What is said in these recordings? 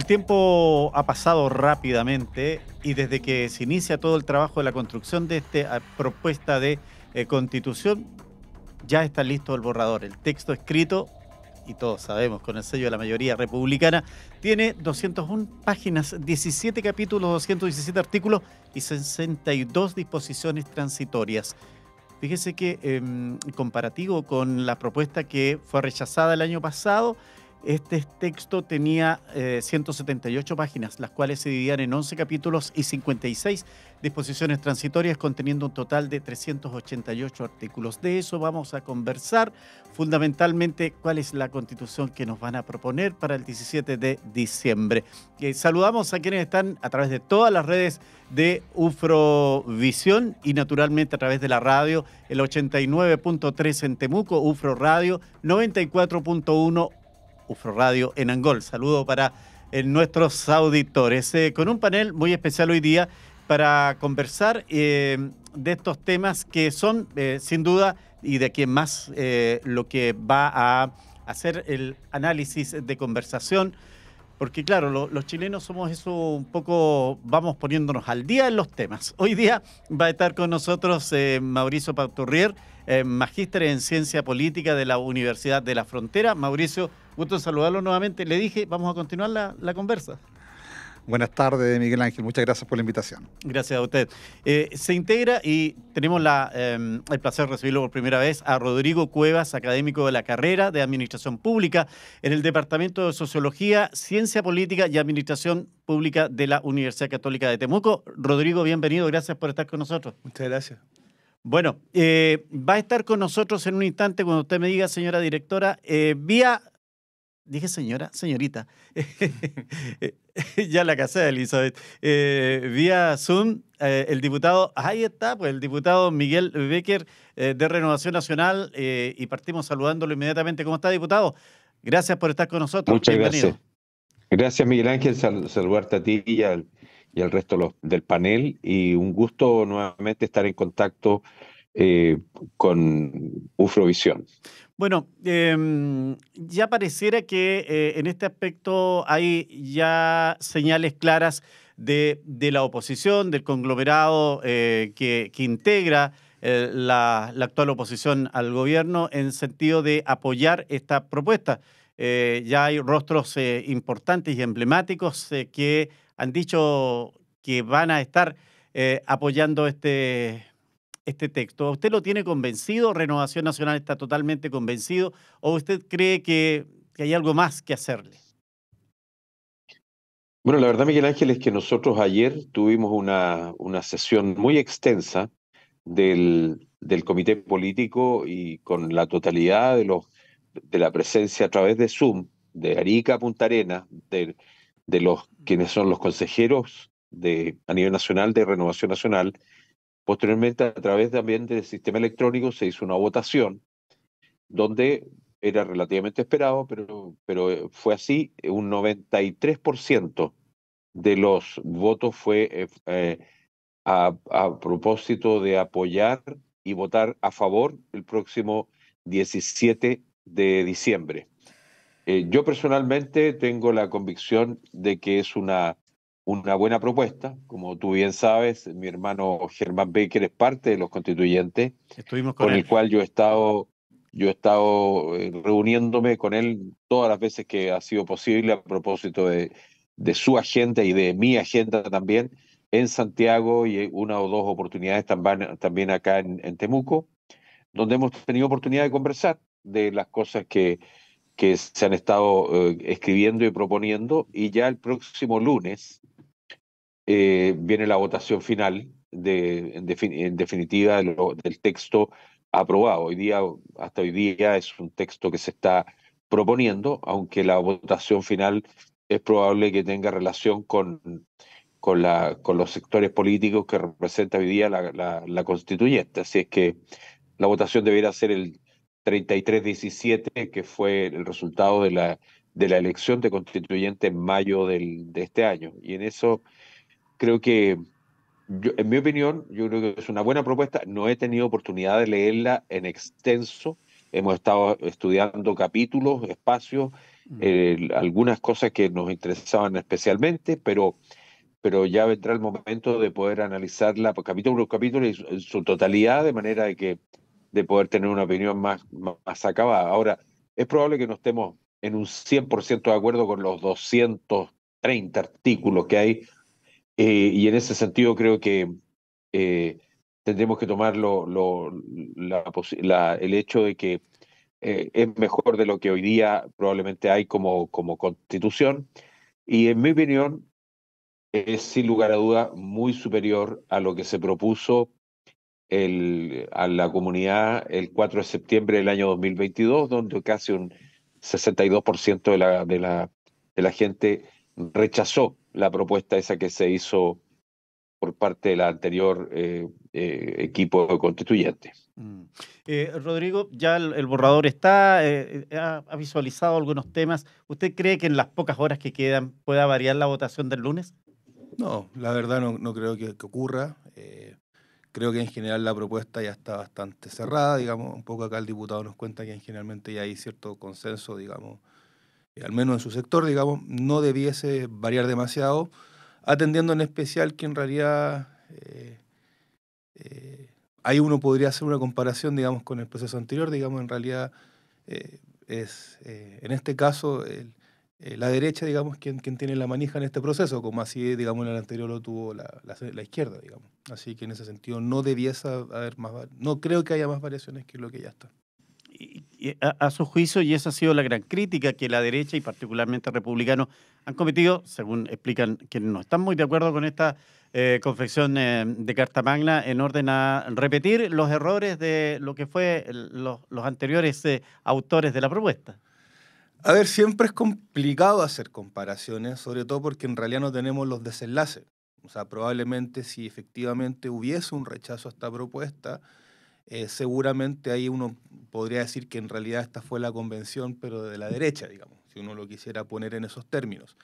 El tiempo ha pasado rápidamente y desde que se inicia todo el trabajo de la construcción de esta propuesta de constitución, ya está listo el borrador. El texto escrito, y todos sabemos, con el sello de la mayoría republicana, tiene 201 páginas, 17 capítulos, 217 artículos y 62 disposiciones transitorias. Fíjese que en comparativo con la propuesta que fue rechazada el año pasado, este texto tenía 178 páginas, las cuales se dividían en 11 capítulos y 56 disposiciones transitorias, conteniendo un total de 388 artículos. De eso vamos a conversar, fundamentalmente cuál es la constitución que nos van a proponer para el 17 de diciembre. Saludamos a quienes están a través de todas las redes de UFROvisión y naturalmente a través de la radio, el 89.3 en Temuco, UFRO Radio, 94.1 UFRO Radio en Angol. Saludo para nuestros auditores. Con un panel muy especial hoy día para conversar de estos temas que son, sin duda, y de quien más lo que va a hacer el análisis de conversación, porque claro, los chilenos somos eso un poco, vamos poniéndonos al día en los temas. Hoy día va a estar con nosotros Mauricio Pauturrier, magíster en Ciencia Política de la Universidad de la Frontera. Mauricio, gusto en saludarlo nuevamente. Le dije, vamos a continuar la conversa. Buenas tardes, Miguel Ángel. Muchas gracias por la invitación. Gracias a usted. Se integra y tenemos el placer de recibirlo por primera vez a Rodrigo Cuevas, académico de la carrera de Administración Pública en el Departamento de Sociología, Ciencia Política y Administración Pública de la Universidad Católica de Temuco. Rodrigo, bienvenido. Gracias por estar con nosotros. Muchas gracias. Bueno, va a estar con nosotros en un instante cuando usted me diga, señora directora, vía... Dije señorita. Ya la casé, Elizabeth. Vía Zoom, el diputado, ahí está, pues el diputado Miguel Becker de Renovación Nacional, y partimos saludándolo inmediatamente. ¿Cómo está, diputado? Gracias por estar con nosotros. Muchas bienvenido. Gracias. Gracias, Miguel Ángel, saludarte a ti y al resto del panel, y un gusto nuevamente estar en contacto con UFROvisión. Bueno, ya pareciera que en este aspecto hay ya señales claras de la oposición, del conglomerado que integra la actual oposición al gobierno en sentido de apoyar esta propuesta. Ya hay rostros importantes y emblemáticos que han dicho que van a estar apoyando este texto. ¿Usted lo tiene convencido? ¿Renovación Nacional está totalmente convencido? ¿O usted cree que hay algo más que hacerle? Bueno, la verdad, Miguel Ángel, es que nosotros ayer tuvimos una sesión muy extensa del comité político, y con la totalidad de la presencia a través de Zoom, de Arica a Punta Arenas, de quienes son los consejeros a nivel nacional de Renovación Nacional. Posteriormente, a través también del sistema electrónico, se hizo una votación donde era relativamente esperado, pero fue así. Un 93% de los votos fue a propósito de apoyar y votar a favor el próximo 17 de diciembre. Yo personalmente tengo la convicción de que es una buena propuesta. Como tú bien sabes, mi hermano Germán Becker es parte de los constituyentes, Estuvimos con el cual yo he estado reuniéndome con él todas las veces que ha sido posible, a propósito de su agenda y de mi agenda también, en Santiago, y una o dos oportunidades también acá en Temuco, donde hemos tenido oportunidad de conversar de las cosas que se han estado escribiendo y proponiendo. Y ya el próximo lunes viene la votación final en definitiva del texto aprobado. Hasta hoy día es un texto que se está proponiendo, aunque la votación final es probable que tenga relación con los sectores políticos que representa hoy día la constituyente. Así es que la votación debería ser el 33-17, que fue el resultado de la elección de constituyente en mayo de este año. Y en eso creo que, en mi opinión, yo creo que es una buena propuesta. No he tenido oportunidad de leerla en extenso. Hemos estado estudiando capítulos, espacios, Mm. algunas cosas que nos interesaban especialmente, pero ya vendrá el momento de poder analizarla capítulo por capítulo y en su totalidad, de manera de poder tener una opinión más acabada. Ahora, es probable que no estemos en un 100% de acuerdo con los 230 artículos que hay, y en ese sentido creo que eh, tendremos que tomar el hecho de que es mejor de lo que hoy día probablemente hay como constitución, y en mi opinión es sin lugar a duda muy superior a lo que se propuso a la comunidad el 4 de septiembre del año 2022, donde casi un 62% de la gente rechazó la propuesta esa que se hizo por parte del anterior equipo constituyente. Mm. Rodrigo, ya el borrador está, ha visualizado algunos temas. ¿Usted cree que en las pocas horas que quedan pueda variar la votación del lunes? No, la verdad no creo que ocurra. Creo que en general la propuesta ya está bastante cerrada, digamos. Un poco acá el diputado nos cuenta que generalmente ya hay cierto consenso, digamos, al menos en su sector, digamos, no debiese variar demasiado, atendiendo en especial que en realidad ahí uno podría hacer una comparación, digamos, con el proceso anterior, digamos, en realidad en este caso, la derecha, digamos, quien tiene la manija en este proceso, como así, digamos, en el anterior lo tuvo la izquierda, digamos. Así que en ese sentido no debiese haber no creo que haya más variaciones que lo que ya está. Y a su juicio, y esa ha sido la gran crítica que la derecha y particularmente republicanos han cometido, según explican quienes no están muy de acuerdo con esta confección de Carta Magna, en orden a repetir los errores de lo que fue los anteriores autores de la propuesta. A ver, siempre es complicado hacer comparaciones, sobre todo porque en realidad no tenemos los desenlaces. O sea, probablemente si efectivamente hubiese un rechazo a esta propuesta, seguramente ahí uno podría decir que en realidad esta fue la convención, pero de la derecha, digamos, si uno lo quisiera poner en esos términos.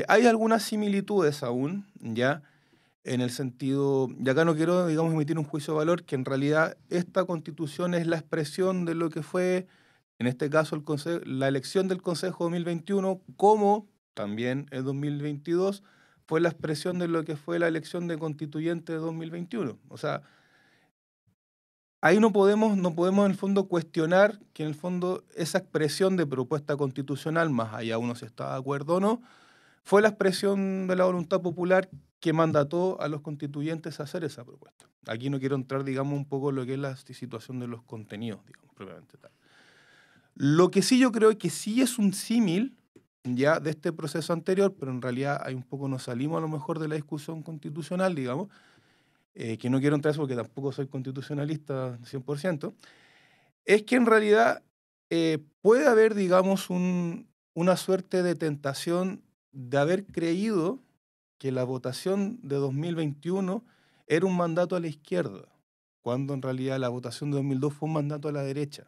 Hay algunas similitudes aún, ya, en el sentido, y acá no quiero, digamos, emitir un juicio de valor, que en realidad esta constitución es la expresión de lo que fue, en este caso, la elección del Consejo 2021, como también el 2022 fue la expresión de lo que fue la elección de constituyente de 2021. O sea, ahí no podemos en el fondo cuestionar que en el fondo esa expresión de propuesta constitucional, más allá uno si está de acuerdo o no, fue la expresión de la voluntad popular que mandató a los constituyentes a hacer esa propuesta. Aquí no quiero entrar, digamos, un poco en lo que es la situación de los contenidos, digamos, propiamente tal. Lo que sí yo creo que sí es un símil ya de este proceso anterior, pero en realidad hay un poco, nos salimos a lo mejor de la discusión constitucional, digamos, que no quiero entrar eso porque tampoco soy constitucionalista 100%, es que en realidad puede haber, digamos, una suerte de tentación de haber creído que la votación de 2021 era un mandato a la izquierda, cuando en realidad la votación de 2002 fue un mandato a la derecha.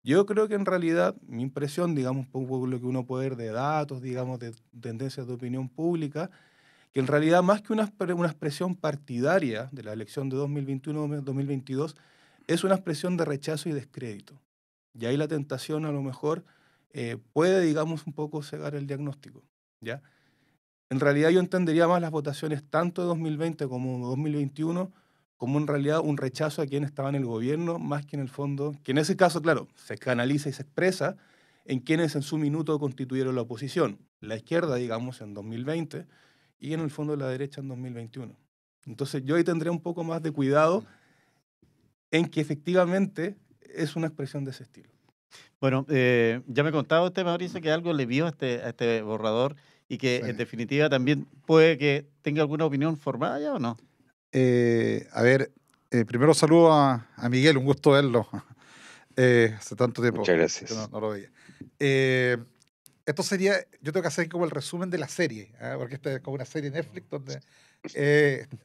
Yo creo que en realidad, mi impresión, digamos, un poco lo que uno puede ver de datos, digamos, de tendencias de opinión pública, que en realidad más que una expresión partidaria de la elección de 2021-2022, es una expresión de rechazo y descrédito. Y ahí la tentación a lo mejor puede, digamos, un poco cegar el diagnóstico, ¿ya? En realidad yo entendería más las votaciones tanto de 2020 como 2021 como en realidad un rechazo a quienes estaban en el gobierno, más que en el fondo, que en ese caso, claro, se canaliza y se expresa en quienes en su minuto constituyeron la oposición. La izquierda, digamos, en 2020 y en el fondo la derecha en 2021. Entonces yo ahí tendría un poco más de cuidado en que efectivamente es una expresión de ese estilo. Bueno, ya me contaba usted, Mauricio, que algo le vio a este borrador y que Sí. en definitiva también puede que tenga alguna opinión formada ya o no. A ver, primero saludo a Miguel, un gusto verlo. Hace tanto tiempo Muchas que gracias. no lo veía. Esto sería, yo tengo que hacer como el resumen de la serie, porque esta es como una serie de Netflix donde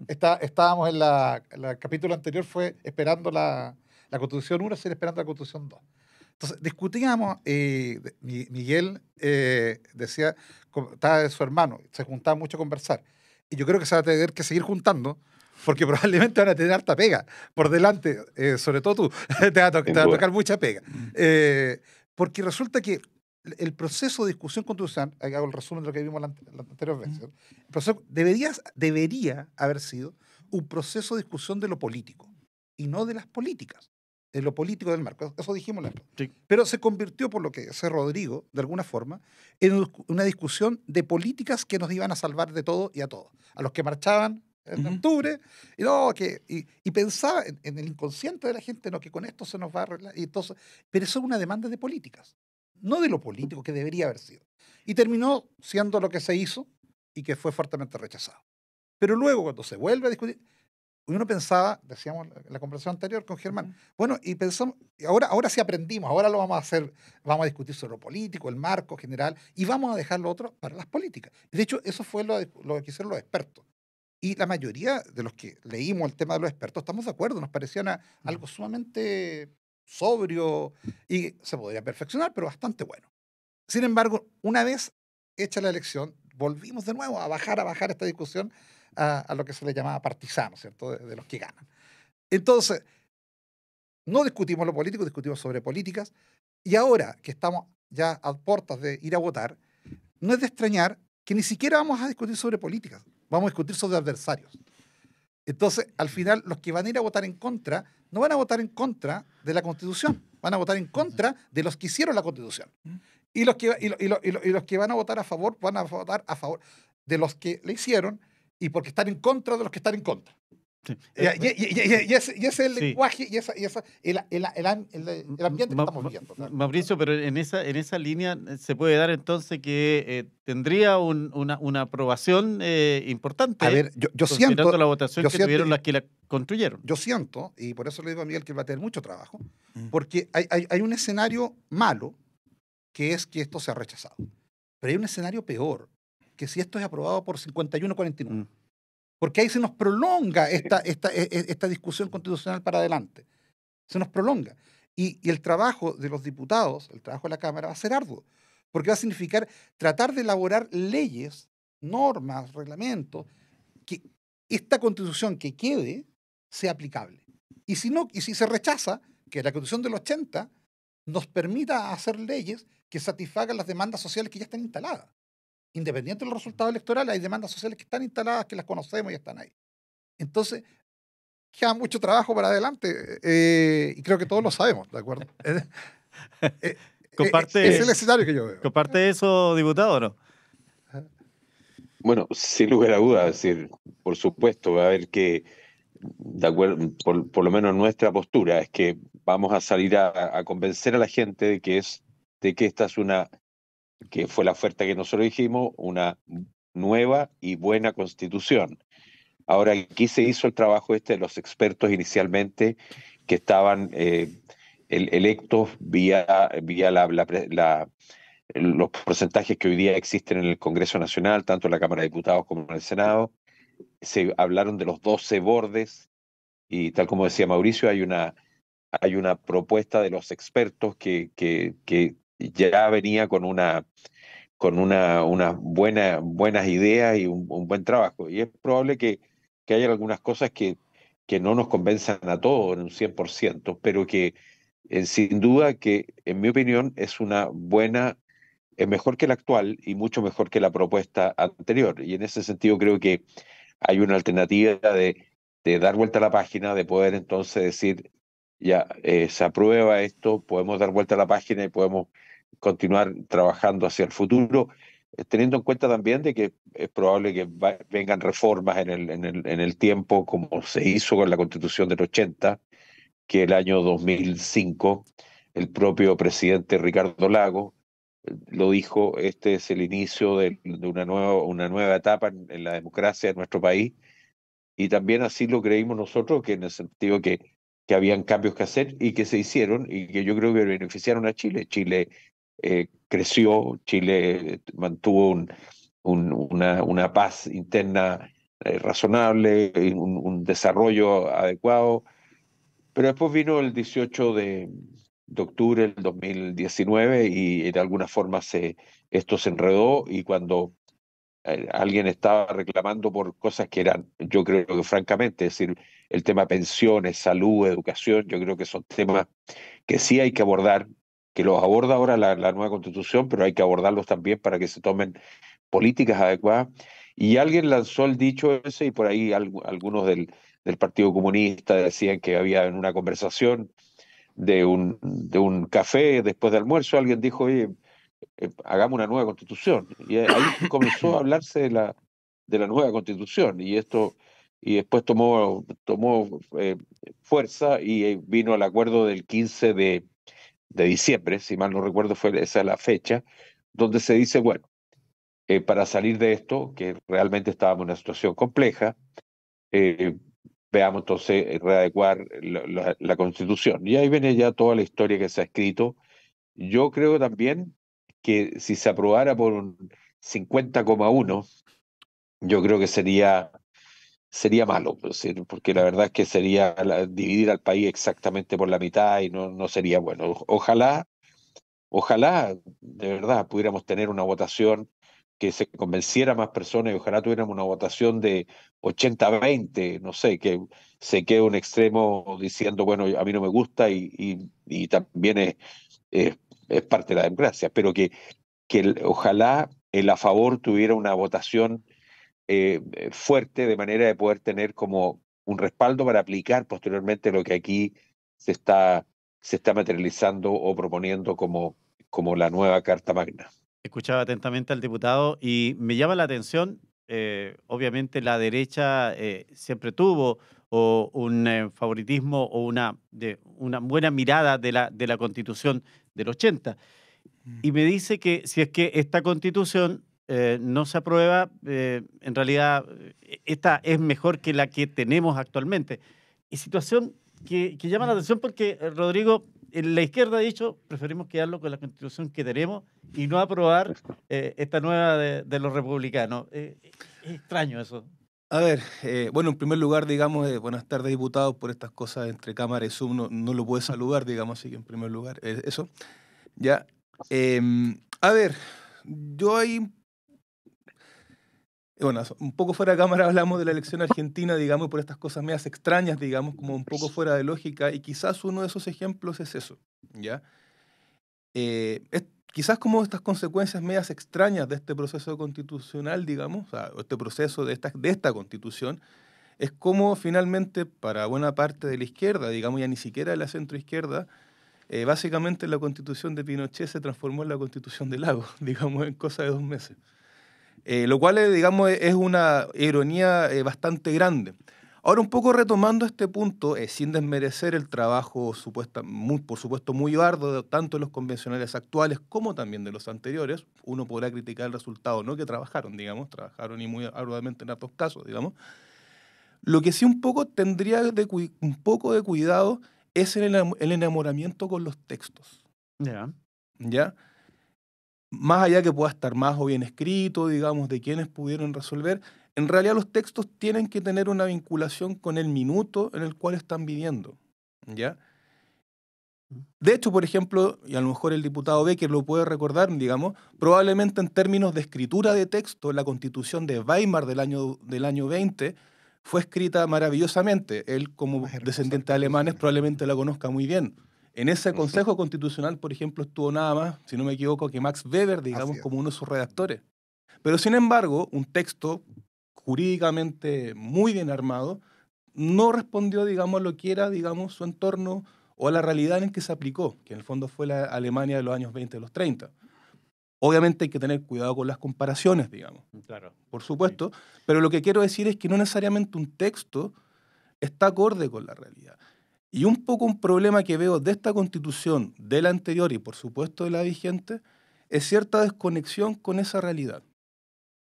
estábamos en el capítulo anterior, fue esperando la Constitución 1, ser esperando la Constitución 2. Entonces, discutíamos, Miguel decía, estaba de su hermano, se juntaba mucho a conversar. Y yo creo que se va a tener que seguir juntando, porque probablemente van a tener harta pega por delante, sobre todo tú, te va a tocar mucha pega. Porque resulta que el proceso de discusión constitucional, ahí hago el resumen de lo que vimos la anterior vez, ¿cierto? El proceso debería haber sido un proceso de discusión de lo político y no de las políticas, de lo político del marco. Eso dijimos la vez. Sí. Pero se convirtió, por lo que dice Rodrigo, de alguna forma, en una discusión de políticas que nos iban a salvar de todo y a todos. A los que marchaban en octubre, y, no, y pensaba en el inconsciente de la gente, no, que con esto se nos va a arreglar. Y entonces, pero eso es una demanda de políticas, no de lo político que debería haber sido. Y terminó siendo lo que se hizo y que fue fuertemente rechazado. Pero luego, cuando se vuelve a discutir, uno pensaba, decíamos en la conversación anterior con Germán, bueno, y pensamos, ahora sí aprendimos, ahora lo vamos a hacer, vamos a discutir sobre lo político, el marco general, y vamos a dejar lo otro para las políticas. De hecho, eso fue lo que hicieron los expertos. Y la mayoría de los que leímos el tema de los expertos estamos de acuerdo, nos parecía algo sumamente sobrio y se podría perfeccionar, pero bastante bueno. Sin embargo, una vez hecha la elección, volvimos de nuevo a bajar esta discusión a lo que se le llamaba partisano, ¿cierto? De los que ganan. Entonces, no discutimos lo político, discutimos sobre políticas, y ahora que estamos ya a puertas de ir a votar, no es de extrañar que ni siquiera vamos a discutir sobre políticas, vamos a discutir sobre adversarios. Entonces, al final, los que van a ir a votar en contra, no van a votar en contra de la Constitución, van a votar en contra de los que hicieron la Constitución. Y los que van a votar a favor de los que le hicieron y porque están en contra de los que están en contra. Sí. Y ese es el Sí. lenguaje y el ambiente que estamos viviendo. ¿Claro? Mauricio, pero en esa línea se puede dar entonces que tendría una aprobación importante, A ver, yo considerando siento la votación que tuvieron las que la construyeron. Yo siento, y por eso le digo a Miguel que va a tener mucho trabajo, porque hay un escenario malo, que es que esto sea rechazado. Pero hay un escenario peor, que si esto es aprobado por 51-49. Porque ahí se nos prolonga esta discusión constitucional para adelante. Se nos prolonga. Y el trabajo de los diputados, el trabajo de la Cámara, va a ser arduo. Porque va a significar tratar de elaborar leyes, normas, reglamentos, que esta constitución que quede sea aplicable. Y si se rechaza, que la constitución del 80 nos permita hacer leyes que satisfagan las demandas sociales que ya están instaladas. Independiente de los resultados electorales, hay demandas sociales que están instaladas, que las conocemos y están ahí. Entonces, queda mucho trabajo para adelante y creo que todos lo sabemos, ¿de acuerdo? Es el escenario que yo veo. ¿Comparte eso, diputado, o no? Bueno, sin lugar a dudas, es decir, por supuesto, va a haber que, de acuerdo, por lo menos nuestra postura, es que vamos a salir a convencer a la gente de que esta es que fue la oferta que nosotros dijimos, una nueva y buena constitución. Ahora, aquí se hizo el trabajo de los expertos inicialmente que estaban electos vía los porcentajes que hoy día existen en el Congreso Nacional, tanto en la Cámara de Diputados como en el Senado. Se hablaron de los 12 bordes y tal como decía Mauricio, hay una propuesta de los expertos que ya venía con unas buenas ideas y un buen trabajo. Y es probable que haya algunas cosas que no nos convenzan a todos en un 100%, pero que sin duda que, en mi opinión, es mejor que la actual y mucho mejor que la propuesta anterior. Y en ese sentido creo que hay una alternativa de dar vuelta a la página, de poder entonces decir, ya se aprueba esto, podemos dar vuelta a la página y podemos continuar trabajando hacia el futuro, teniendo en cuenta también de que es probable que vengan reformas en el tiempo, como se hizo con la Constitución del 80, que el año 2005 el propio presidente Ricardo Lagos lo dijo, este es el inicio de una nueva etapa en la democracia de nuestro país, y también así lo creímos nosotros, que en el sentido que habían cambios que hacer y que se hicieron y que yo creo que beneficiaron a Chile. Chile creció, Chile mantuvo una paz interna razonable, un desarrollo adecuado, pero después vino el 18 de octubre del 2019 y de alguna forma esto se enredó, y cuando alguien estaba reclamando por cosas que eran, yo creo que francamente, es decir, el tema pensiones, salud, educación, yo creo que son temas que sí hay que abordar, que los aborda ahora la nueva Constitución, pero hay que abordarlos también para que se tomen políticas adecuadas. Y alguien lanzó el dicho ese, y por ahí algunos del Partido Comunista decían que había en una conversación de un café después de almuerzo, alguien dijo, oye, hagamos una nueva Constitución. Y ahí comenzó a hablarse de la nueva Constitución, y después tomó fuerza, y vino al acuerdo del 15 de diciembre, si mal no recuerdo, fue esa la fecha, donde se dice, bueno, para salir de esto, que realmente estábamos en una situación compleja, eh, veamos entonces readecuar la Constitución. Y ahí viene ya toda la historia que se ha escrito. Yo creo también que si se aprobara por un 50,1, yo creo que sería malo, pues, porque la verdad es que sería dividir al país exactamente por la mitad, y no sería bueno. Ojalá de verdad pudiéramos tener una votación que se convenciera a más personas, y ojalá tuviéramos una votación de 80-20, no sé, que se quede un extremo diciendo, bueno, a mí no me gusta, y también es, es parte de la democracia, pero que ojalá el a favor tuviera una votación fuerte, de manera de poder tener como un respaldo para aplicar posteriormente lo que aquí se está, se está materializando o proponiendo como la nueva Carta Magna. Escuchaba atentamente al diputado y me llama la atención, obviamente la derecha siempre tuvo un favoritismo o una buena mirada de la Constitución del 80. Y me dice que si es que esta Constitución no se aprueba, en realidad esta es mejor que la que tenemos actualmente. Y situación que llama la atención porque, Rodrigo, en la izquierda ha dicho, preferimos quedarlo con la Constitución que tenemos y no aprobar esta nueva de los republicanos. Es extraño eso. A ver, bueno, en primer lugar, digamos, buenas tardes, diputados, por estas cosas entre cámara y Zoom, no lo puede saludar, digamos, así que en primer lugar, eso. Ya. A ver, yo ahí, bueno, un poco fuera de cámara hablamos de la elección argentina, digamos, por estas cosas medias extrañas, digamos, como un poco fuera de lógica, y quizás uno de esos ejemplos es eso, ¿ya? Quizás como estas consecuencias medias extrañas de este proceso constitucional, digamos, o sea, este proceso de esta constitución, es como finalmente para buena parte de la izquierda, digamos, ya ni siquiera de la centroizquierda, básicamente la constitución de Pinochet se transformó en la constitución de Lagos, digamos, en cosa de 2 meses. Lo cual, digamos, es una ironía bastante grande. Ahora, un poco retomando este punto, sin desmerecer el trabajo por supuesto muy arduo, tanto de los convencionales actuales como también de los anteriores, uno podrá criticar el resultado, no que trabajaron, digamos, trabajaron y muy arduamente en otros casos, digamos. Lo que sí un poco tendría un poco de cuidado es el enamoramiento con los textos. Ya. ¿Ya? Más allá que pueda estar más o bien escrito, digamos, de quienes pudieron resolver, en realidad los textos tienen que tener una vinculación con el minuto en el cual están viviendo, ¿ya? De hecho, por ejemplo, y a lo mejor el diputado Becker lo puede recordar, digamos, probablemente en términos de escritura de texto, la Constitución de Weimar del año 20 fue escrita maravillosamente. Él, como descendiente de alemanes, probablemente la conozca muy bien. En ese Consejo Constitucional, por ejemplo, estuvo nada más, si no me equivoco, que Max Weber, digamos, como uno de sus redactores. Pero, sin embargo, un texto jurídicamente muy bien armado no respondió, digamos, a lo que era, digamos, su entorno o a la realidad en que se aplicó, que en el fondo fue la Alemania de los años 20 y los 30. Obviamente hay que tener cuidado con las comparaciones, digamos. Claro. Por supuesto, sí. Pero lo que quiero decir es que no necesariamente un texto está acorde con la realidad. Y un poco un problema que veo de esta Constitución, de la anterior y por supuesto de la vigente, es cierta desconexión con esa realidad.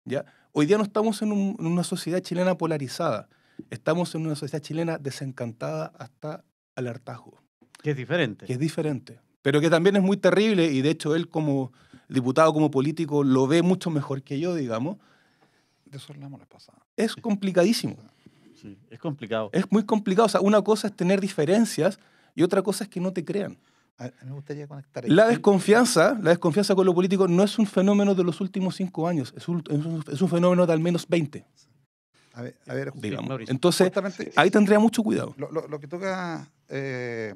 ¿Ya? Hoy día no estamos en una sociedad chilena polarizada, estamos en una sociedad chilena desencantada hasta al hartazgo. Que es diferente. Que es diferente, pero que también es muy terrible, y de hecho él como diputado, como político, lo ve mucho mejor que yo, digamos. De eso hablamos la pasada. Es complicadísimo. Sí, es complicado. Es muy complicado. O sea, una cosa es tener diferencias y otra cosa es que no te crean. A mí me gustaría conectar La desconfianza con lo político no es un fenómeno de los últimos 5 años, es un fenómeno de al menos 20. A ver, digamos. Entonces, ahí tendría mucho cuidado. Lo que toca, creo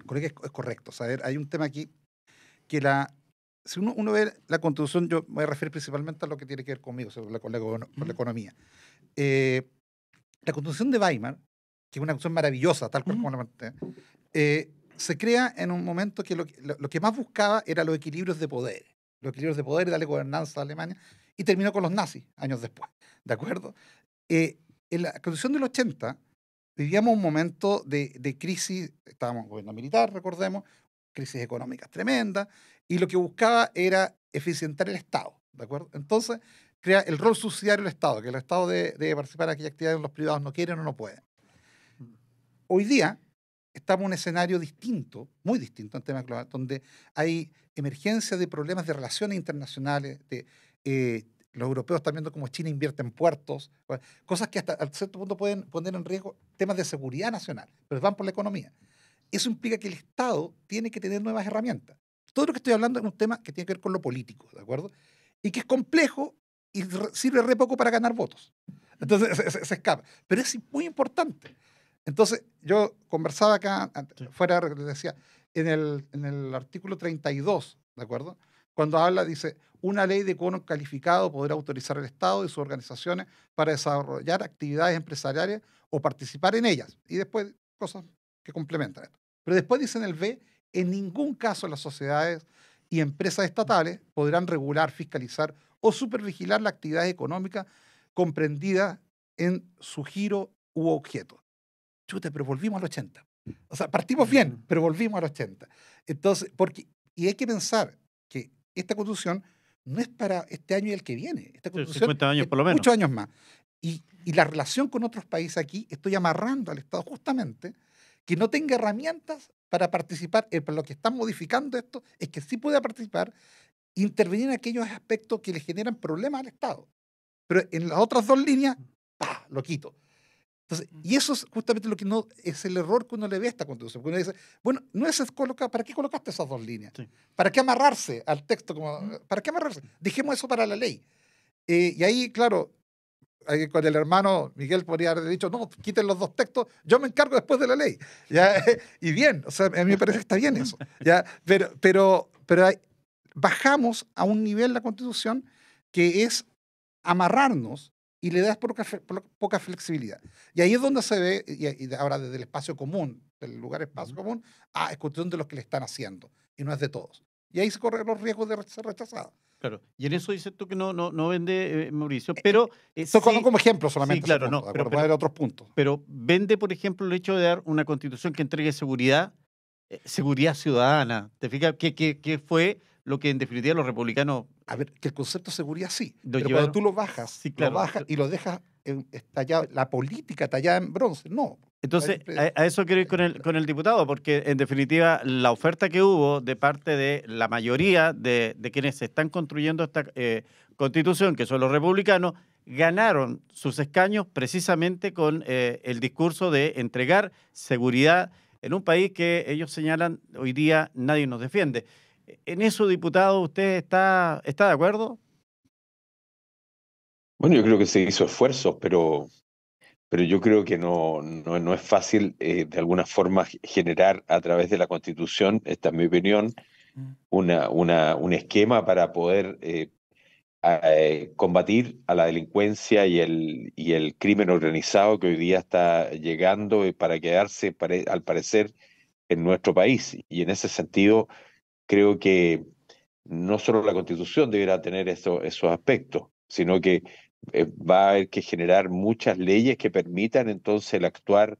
que es correcto. O sea, hay un tema aquí que si uno ve la Constitución, yo me voy a referir principalmente a lo que tiene que ver conmigo, con la economía. La Constitución de Weimar, que es una constitución maravillosa, tal cual como la plantea, se crea en un momento que lo que más buscaba era los equilibrios de poder. Los equilibrios de poder, darle gobernanza a Alemania, y terminó con los nazis años después. ¿De acuerdo? En la Constitución del 80 vivíamos un momento de crisis, estábamos en gobierno militar, recordemos, crisis económicas tremendas, y lo que buscaba era eficientar el Estado. ¿De acuerdo? Entonces, crea el rol subsidiario del Estado, que el Estado debe participar en aquellas actividades que los privados no quieren o no pueden. Hoy día estamos en un escenario distinto, muy distinto en temas globales, donde hay emergencia de problemas de relaciones internacionales, los europeos están viendo cómo China invierte en puertos, cosas que hasta cierto punto pueden poner en riesgo temas de seguridad nacional, pero van por la economía. Eso implica que el Estado tiene que tener nuevas herramientas. Todo lo que estoy hablando es un tema que tiene que ver con lo político, ¿de acuerdo? Y que es complejo y sirve re poco para ganar votos. Entonces se escapa. Pero es muy importante. Entonces, yo conversaba acá, fuera, les decía, en el artículo 32, ¿de acuerdo? Cuando habla, dice, una ley de quórum calificado podrá autorizar al Estado y sus organizaciones para desarrollar actividades empresariales o participar en ellas. Y después, cosas que complementan esto. Pero después dice en el B, en ningún caso las sociedades y empresas estatales podrán regular, fiscalizar o supervigilar la actividad económica comprendida en su giro u objeto. Chute, pero volvimos al 80. O sea, partimos bien, pero volvimos al 80. Entonces, y hay que pensar que esta Constitución no es para este año y el que viene. Esta Constitución 50 años por lo menos. Muchos años más. Y la relación con otros países aquí, estoy amarrando al Estado justamente que no tenga herramientas para participar. Lo que están modificando esto es que sí pueda participar, intervenir en aquellos aspectos que le generan problemas al Estado. Pero en las otras dos líneas, ¡pah!, lo quito. Entonces, y eso es justamente lo que no es el error que uno le ve a esta Constitución. Porque uno dice, bueno, no es colocar, ¿para qué colocaste esas dos líneas? Sí. ¿Para qué amarrarse al texto? ¿Para qué amarrarse? Dejemos eso para la ley. Y ahí, claro, con el hermano Miguel podría haber dicho, no, quiten los dos textos, yo me encargo después de la ley. ¿Ya? Y bien, o sea, a mí me parece que está bien eso. ¿Ya? Pero bajamos a un nivel la Constitución que es amarrarnos y le das poca flexibilidad. Y ahí es donde se ve, y ahora desde el espacio común, del lugar espacio común, es cuestión de los que le están haciendo, y no es de todos. Y ahí se corren los riesgos de ser rechazado. Claro, y en eso dices tú que no vende Mauricio, pero... Esto sí, como ejemplo solamente. sí, claro, punto, no, puede haber otros puntos. Pero vende, por ejemplo, el hecho de dar una Constitución que entregue seguridad ciudadana. ¿Te fijas qué fue lo que en definitiva los republicanos... A ver, que el concepto de seguridad sí, Lo pero llevaron- cuando tú lo bajas, Sí, claro. y lo dejas tallado, la política tallada en bronce, no. Entonces, a eso quiero ir con el diputado, porque en definitiva la oferta que hubo de parte de la mayoría de quienes están construyendo esta Constitución, que son los republicanos, ganaron sus escaños precisamente con el discurso de entregar seguridad en un país que ellos señalan hoy día nadie nos defiende. En eso, diputado, ¿usted está de acuerdo? Bueno, yo creo que se hizo esfuerzos, pero yo creo que no es fácil de alguna forma generar a través de la Constitución, esta es mi opinión, un esquema para poder combatir a la delincuencia y el crimen organizado que hoy día está llegando para quedarse, al parecer, en nuestro país. Y en ese sentido, creo que no solo la Constitución deberá tener esos aspectos, sino que va a haber que generar muchas leyes que permitan entonces el actuar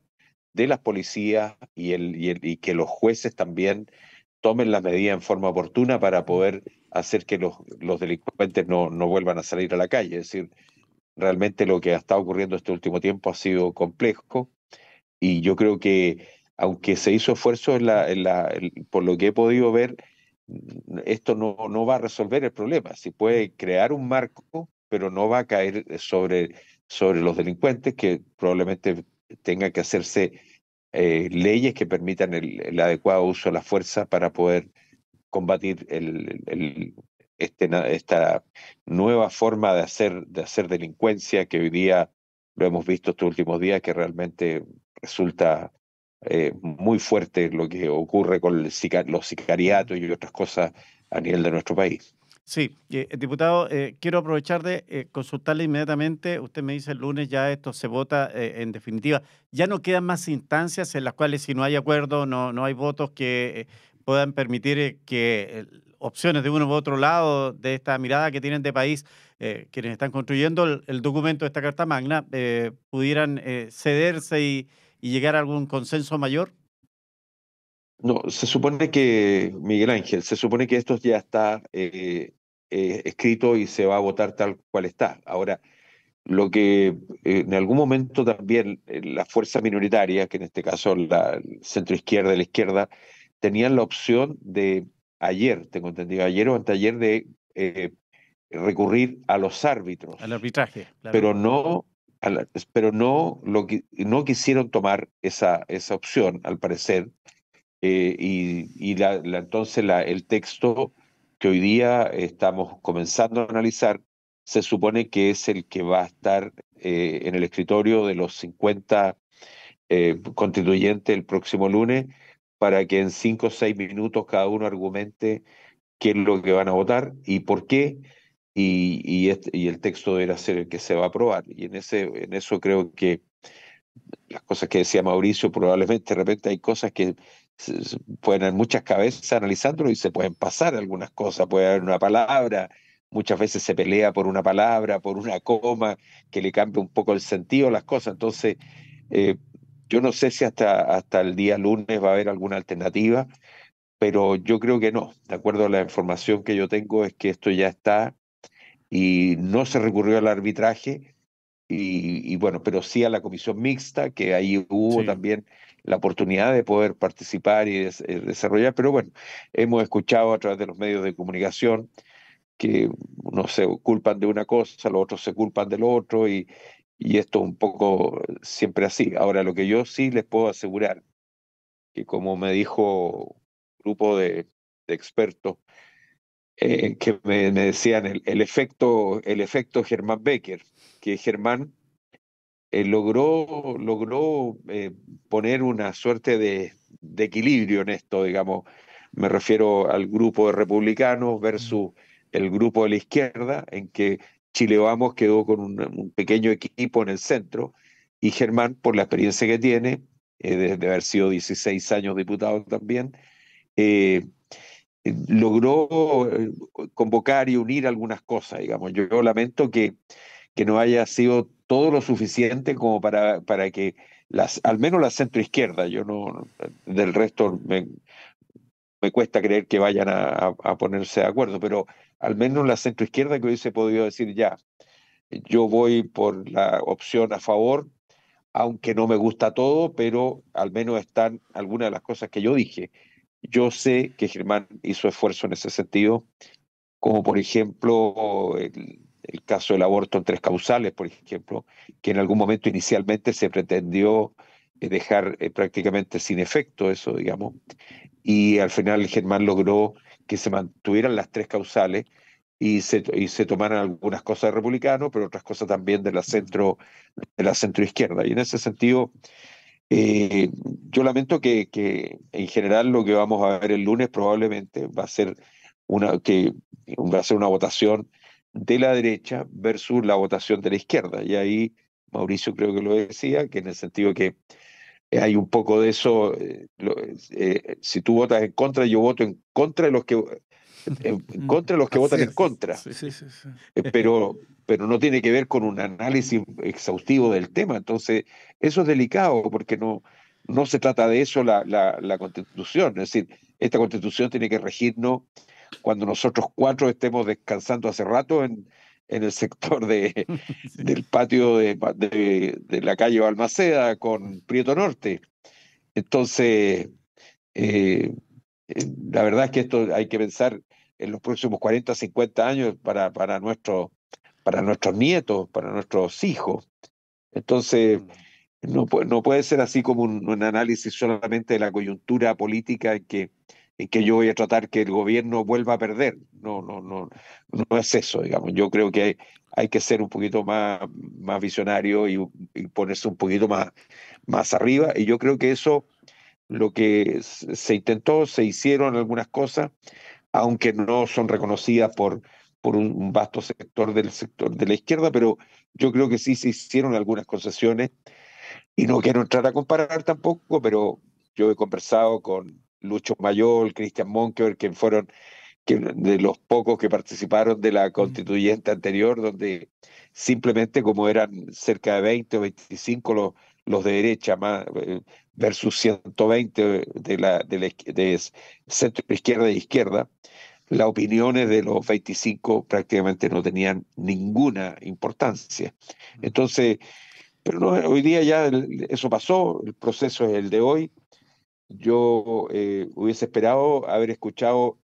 de las policías y que los jueces también tomen las medidas en forma oportuna para poder hacer que los delincuentes no vuelvan a salir a la calle. Es decir, realmente lo que ha estado ocurriendo este último tiempo ha sido complejo y yo creo que aunque se hizo esfuerzo por lo que he podido ver, esto no va a resolver el problema. Sí puede crear un marco, pero no va a caer sobre los delincuentes, que probablemente tenga que hacerse leyes que permitan el adecuado uso de la fuerza para poder combatir esta nueva forma de hacer delincuencia que hoy día lo hemos visto estos últimos días, que realmente resulta muy fuerte lo que ocurre con los sicariatos y otras cosas a nivel de nuestro país. Sí, diputado, quiero aprovechar de consultarle inmediatamente. Usted me dice el lunes ya esto se vota en definitiva. Ya no quedan más instancias en las cuales si no hay acuerdo, no hay votos que puedan permitir que opciones de uno u otro lado de esta mirada que tienen de país quienes están construyendo el documento de esta Carta Magna pudieran cederse y llegar a algún consenso mayor. No, se supone que, Miguel Ángel, se supone que esto ya está escrito y se va a votar tal cual está. Ahora, lo que en algún momento también las fuerzas minoritarias, que en este caso la centroizquierda y la izquierda, tenían la opción de ayer, tengo entendido, ayer o anteayer, de recurrir a los árbitros, Al arbitraje, claro. pero no, pero no, no quisieron tomar esa opción, al parecer, y entonces el texto que hoy día estamos comenzando a analizar se supone que es el que va a estar en el escritorio de los 50 constituyentes el próximo lunes, para que en 5 o 6 minutos cada uno argumente qué es lo que van a votar y por qué, y el texto deberá ser el que se va a aprobar. Y en eso creo que las cosas que decía Mauricio, probablemente de repente hay cosas que pueden haber muchas cabezas analizándolo y se pueden pasar algunas cosas, puede haber una palabra, muchas veces se pelea por una palabra, por una coma, que le cambia un poco el sentido a las cosas. Entonces, eh, yo no sé si hasta el día lunes va a haber alguna alternativa, pero yo creo que no. De acuerdo a la información que yo tengo, es que esto ya está y no se recurrió al arbitraje y bueno, pero sí a la comisión mixta, que ahí hubo Sí. también la oportunidad de poder participar y desarrollar, pero bueno, hemos escuchado a través de los medios de comunicación que unos se culpan de una cosa, los otros se culpan del otro y esto un poco siempre así. Ahora, lo que yo sí les puedo asegurar, que como me dijo un grupo de expertos, que me decían el efecto Germán Becker, que Germán logró poner una suerte de equilibrio en esto, digamos. Me refiero al grupo de republicanos versus el grupo de la izquierda, en que Chile Vamos quedó con un pequeño equipo en el centro, y Germán, por la experiencia que tiene, de haber sido 16 años diputado también, eh, logró convocar y unir algunas cosas, digamos. Yo lamento que no haya sido todo lo suficiente como para que al menos la centroizquierda, yo no, del resto me cuesta creer que vayan a ponerse de acuerdo, pero al menos la centroizquierda, que hubiese podido decir ya, yo voy por la opción a favor, aunque no me gusta todo, pero al menos están algunas de las cosas que yo dije. Yo sé que Germán hizo esfuerzo en ese sentido, como por ejemplo el caso del aborto en 3 causales, por ejemplo, que en algún momento inicialmente se pretendió dejar prácticamente sin efecto eso, digamos, y al final Germán logró que se mantuvieran las 3 causales y se tomaran algunas cosas de republicano, pero otras cosas también de la centroizquierda. Y en ese sentido, eh, yo lamento que en general lo que vamos a ver el lunes probablemente va a ser una votación de la derecha versus la votación de la izquierda. Y ahí Mauricio creo que lo decía, que en el sentido que hay un poco de eso, si tú votas en contra, yo voto en contra de los que en contra de los que Así votan en es. contra. Sí. Sí, sí, sí. Pero no tiene que ver con un análisis exhaustivo del tema. Entonces, eso es delicado porque no se trata de eso la Constitución. Es decir, esta Constitución tiene que regirnos cuando nosotros 4 estemos descansando hace rato en el sector Sí. del patio de la calle Balmaceda con Prieto Norte. Entonces, eh, la verdad es que esto hay que pensar en los próximos 40, 50 años para nuestros nietos, para nuestros hijos. Entonces, no puede ser así como un análisis solamente de la coyuntura política en que yo voy a tratar que el gobierno vuelva a perder. No es eso, digamos. Yo creo que hay que ser un poquito más visionario y ponerse un poquito más arriba. Y yo creo que eso lo que se intentó, se hicieron algunas cosas, aunque no son reconocidas por un vasto sector de la izquierda, pero yo creo que sí se hicieron algunas concesiones y no quiero entrar a comparar tampoco, pero yo he conversado con Lucho Mayol, Cristian Monkeberg, de los pocos que participaron de la constituyente anterior, donde simplemente como eran cerca de 20 o 25 los de derecha más, versus 120 de centro izquierda e izquierda, las opiniones de los 25 prácticamente no tenían ninguna importancia. Entonces, pero no, hoy día ya eso pasó, el proceso es el de hoy. Yo hubiese esperado haber escuchado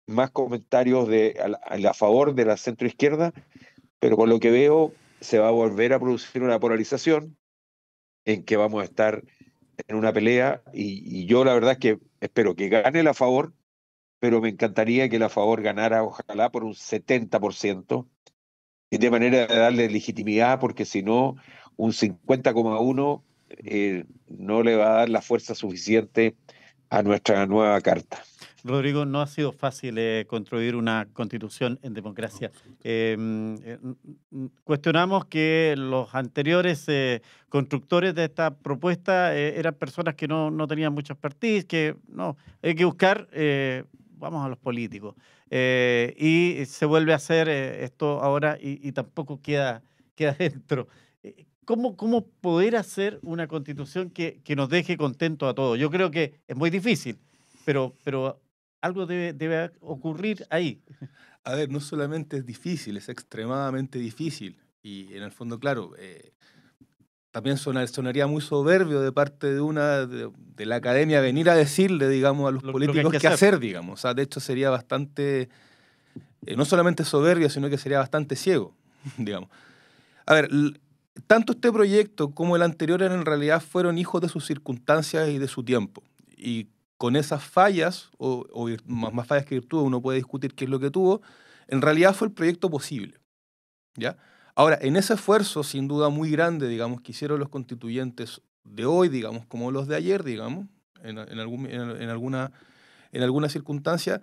más comentarios a favor de la centroizquierda, pero con lo que veo se va a volver a producir una polarización en que vamos a estar en una pelea y yo la verdad es que espero que gane la favor, pero me encantaría que la favor ganara ojalá por un 70%, y de manera de darle legitimidad, porque si no, un 50,1 no le va a dar la fuerza suficiente a nuestra nueva carta. Rodrigo, no ha sido fácil construir una constitución en democracia. Cuestionamos que los anteriores constructores de esta propuesta eran personas que no tenían mucha expertise, que no, hay que buscar, vamos a los políticos. Y se vuelve a hacer esto ahora y tampoco queda dentro. ¿Cómo poder hacer una constitución que nos deje contentos a todos? Yo creo que es muy difícil, pero algo debe ocurrir ahí. A ver, no solamente es difícil, es extremadamente difícil. Y en el fondo, claro, también sonaría muy soberbio de parte de la academia venir a decirle, digamos, a los políticos qué hacer, digamos. O sea, de hecho sería bastante, no solamente soberbio, sino que sería bastante ciego, digamos. A ver, tanto este proyecto como el anterior en realidad fueron hijos de sus circunstancias y de su tiempo. Y con esas fallas, o más fallas que virtudes, uno puede discutir qué es lo que tuvo, en realidad fue el proyecto posible, ¿ya? Ahora, en ese esfuerzo, sin duda muy grande, digamos, que hicieron los constituyentes de hoy, digamos, como los de ayer, digamos, en alguna circunstancia,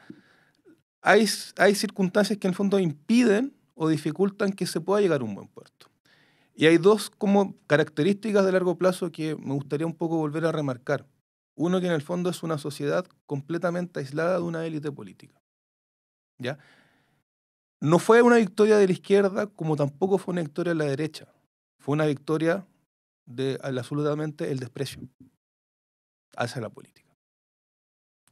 hay circunstancias que en el fondo impiden o dificultan que se pueda llegar a un buen puerto. Y hay dos como características de largo plazo que me gustaría un poco volver a remarcar. Uno, que en el fondo es una sociedad completamente aislada de una élite política, ¿ya? No fue una victoria de la izquierda como tampoco fue una victoria de la derecha. Fue una victoria de absolutamente el desprecio hacia la política.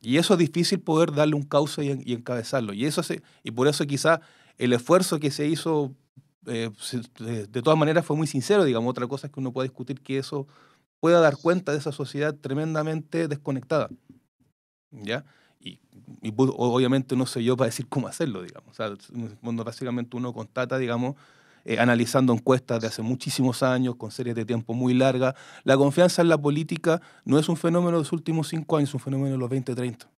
Y eso es difícil poder darle un cauce y encabezarlo. Y por eso quizá el esfuerzo que se hizo de todas maneras fue muy sincero. Digamos, otra cosa es que uno puede discutir que eso pueda dar cuenta de esa sociedad tremendamente desconectada, ¿ya? Y obviamente no soy yo para decir cómo hacerlo, digamos. O sea, básicamente uno constata, digamos, analizando encuestas de hace muchísimos años, con series de tiempo muy largas, la confianza en la política no es un fenómeno de los últimos 5 años, es un fenómeno de los 20, 30,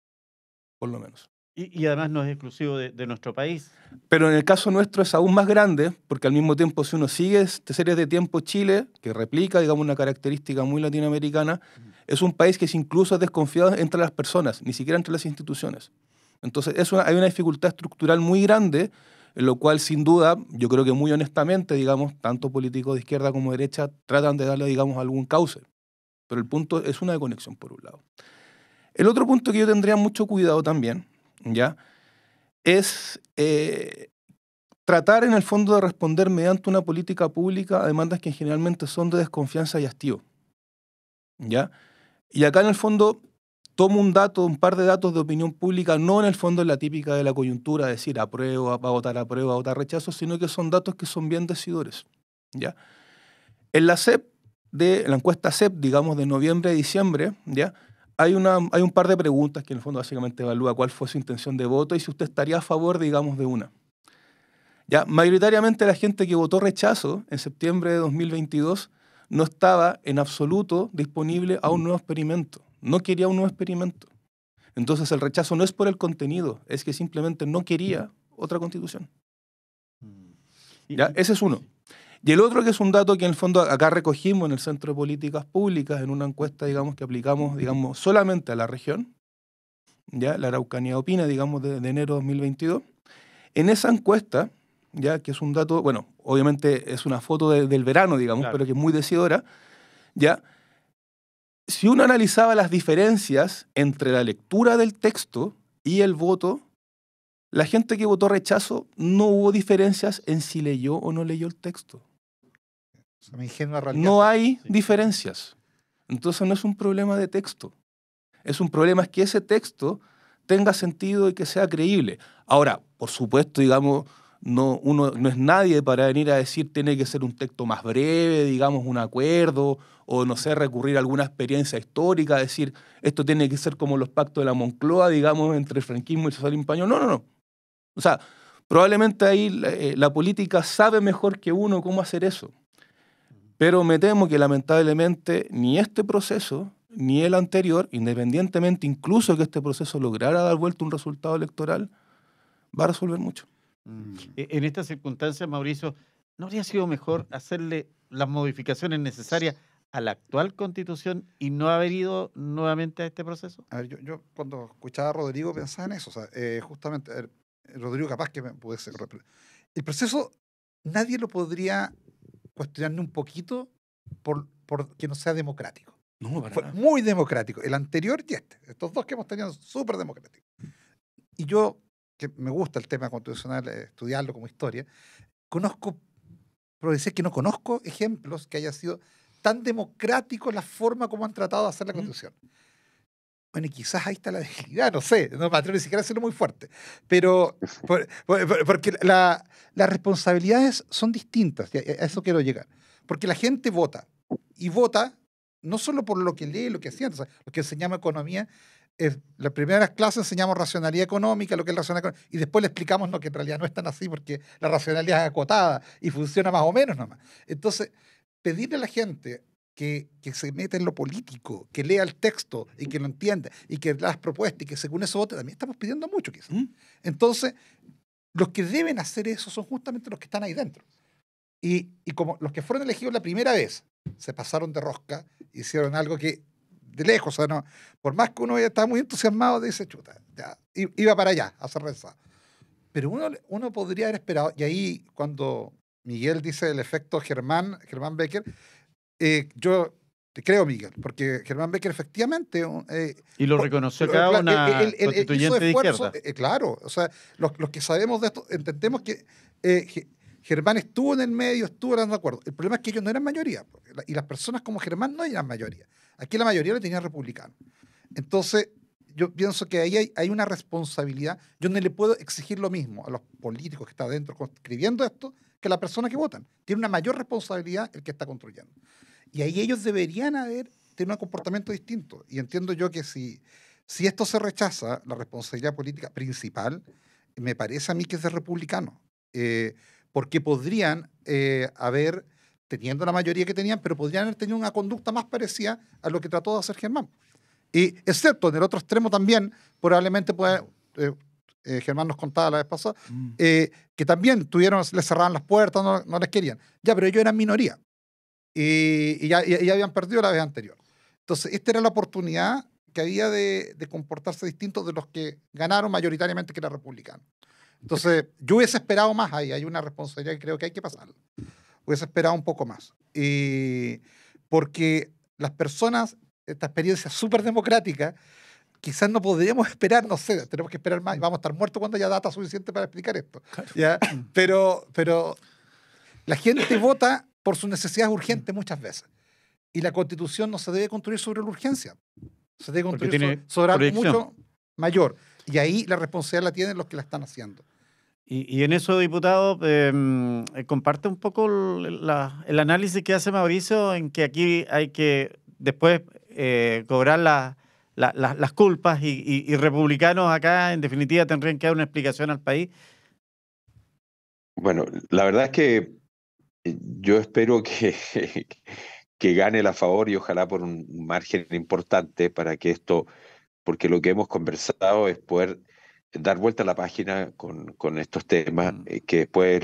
por lo menos. Y además no es exclusivo de nuestro país. Pero en el caso nuestro es aún más grande, porque al mismo tiempo, si uno sigue esta serie de tiempo, Chile, que replica, digamos, una característica muy latinoamericana, es un país que incluso es desconfiado entre las personas, ni siquiera entre las instituciones. Entonces, hay una dificultad estructural muy grande, en lo cual, sin duda, yo creo que muy honestamente, digamos, tanto políticos de izquierda como de derecha tratan de darle, digamos, algún cauce. Pero el punto es una desconexión, por un lado. El otro punto que yo tendría mucho cuidado también, ¿ya?, es tratar en el fondo de responder mediante una política pública a demandas que generalmente son de desconfianza y hastío, ¿ya? Y acá en el fondo tomo un par de datos de opinión pública, no en el fondo en la típica de la coyuntura, decir apruebo, va a votar rechazo, sino que son datos que son bien decidores, ¿ya? En la la encuesta CEP, digamos, de noviembre a diciembre, ¿ya?, hay un par de preguntas que en el fondo básicamente evalúa cuál fue su intención de voto y si usted estaría a favor, digamos, de una. Ya, mayoritariamente la gente que votó rechazo en septiembre de 2022 no estaba en absoluto disponible a un nuevo experimento. No quería un nuevo experimento. Entonces el rechazo no es por el contenido, es que simplemente no quería otra constitución. ¿Ya? Ese es uno. Y el otro, que es un dato que en el fondo acá recogimos en el Centro de Políticas Públicas, en una encuesta, digamos, que aplicamos, digamos, solamente a la región, ya, la Araucanía Opina, digamos, de enero de 2022. En esa encuesta, ya, que es un dato, bueno, obviamente es una foto del verano, digamos, Claro. pero que es muy decidora, ya, si uno analizaba las diferencias entre la lectura del texto y el voto, la gente que votó rechazo no hubo diferencias en si leyó o no leyó el texto. Es una ingenua realidad. No hay Sí. diferencias. Entonces no es un problema de texto. Es un problema es que ese texto tenga sentido y que sea creíble. Ahora, por supuesto, digamos, uno no es nadie para venir a decir tiene que ser un texto más breve, digamos, un acuerdo, o no sé, recurrir a alguna experiencia histórica, decir esto tiene que ser como los pactos de la Moncloa, digamos, entre el franquismo y el socialismo español. No, no, no. O sea, probablemente ahí la política sabe mejor que uno cómo hacer eso. Pero me temo que lamentablemente ni este proceso ni el anterior, independientemente incluso que este proceso lograra dar vuelta un resultado electoral, va a resolver mucho. En estas circunstancias, Mauricio, ¿no habría sido mejor hacerle las modificaciones necesarias a la actual Constitución y no haber ido nuevamente a este proceso? A ver, yo cuando escuchaba a Rodrigo pensaba en eso. O sea, justamente, a ver, Rodrigo capaz que me puede ser. El proceso nadie lo podría cuestionar ni un poquito por que no sea democrático. No, para Fue nada. muy democrático. El anterior y este. Estos dos que hemos tenido son súper democráticos. Y yo, que me gusta el tema constitucional, estudiarlo como historia, pero decir que no conozco ejemplos que haya sido tan democrático la forma como han tratado de hacer la Constitución. Bueno, y quizás ahí está la debilidad, no sé, no me atrevo ni siquiera a hacerlo muy fuerte, pero porque las responsabilidades son distintas, y a eso quiero llegar, porque la gente vota, y vota no solo por lo que lee, lo que siente, o sea, lo que enseñamos economía, las primeras clases enseñamos racionalidad económica, lo que es racionalidad económica, y después le explicamos que en realidad no es tan así, porque la racionalidad es acotada y funciona más o menos nomás. Entonces, pedirle a la gente que se meta en lo político, que lea el texto y que lo entienda, y que las propuestas y que según eso vote, también estamos pidiendo mucho quizás. Entonces, los que deben hacer eso son justamente los que están ahí dentro. Y como los que fueron elegidos la primera vez se pasaron de rosca, hicieron algo que de lejos, o sea, no, por más que uno ya estaba muy entusiasmado, dice, chuta, ya, iba para allá a hacer rezar. Pero uno podría haber esperado, y ahí cuando Miguel dice el efecto Germán Becker, yo te creo, Miguel, porque Germán Becker efectivamente... Y lo reconoció cada una hizo constituyente de esfuerzo, izquierda. claro, o sea, los que sabemos de esto, entendemos que Germán estuvo en el medio, estuvo de acuerdo. El problema es que ellos no eran mayoría, y las personas como Germán no eran mayoría. Aquí la mayoría lo tenían republicano. Entonces, yo pienso que ahí hay una responsabilidad. Yo no le puedo exigir lo mismo a los políticos que están adentro escribiendo esto que a la persona que votan. Tiene una mayor responsabilidad el que está construyendo. Y ahí ellos deberían tener un comportamiento distinto. Y entiendo yo que si esto se rechaza, la responsabilidad política principal, me parece a mí que es de republicano. Porque podrían haber, teniendo la mayoría que tenían, pero podrían haber tenido una conducta más parecida a lo que trató de hacer Germán. Y excepto en el otro extremo también, probablemente Germán nos contaba la vez pasada, que también les cerraban las puertas, no les querían. Ya, pero ellos eran minoría. Y ya habían perdido la vez anterior. Entonces, esta era la oportunidad que había de comportarse distinto de los que ganaron mayoritariamente, que era republicano. Entonces, yo hubiese esperado más ahí. Hay una responsabilidad que creo que hay que pasar. Hubiese esperado un poco más. Porque las personas, esta experiencia súper democrática, quizás no podríamos esperar, no sé, tenemos que esperar más y vamos a estar muertos cuando haya data suficiente para explicar esto. Claro. ¿Ya? Pero la gente vota por sus necesidades urgentes muchas veces. Y la Constitución no se debe construir sobre la urgencia. Se debe construir sobre algo mucho mayor. Y ahí la responsabilidad la tienen los que la están haciendo. Y en eso, diputado, comparte un poco el análisis que hace Mauricio, en que aquí hay que después cobrar las culpas y republicanos acá, en definitiva, tendrían que dar una explicación al país. Bueno, la verdad es que yo espero que gane el a favor y ojalá por un margen importante para que esto, porque lo que hemos conversado es poder dar vuelta a la página con estos temas, que después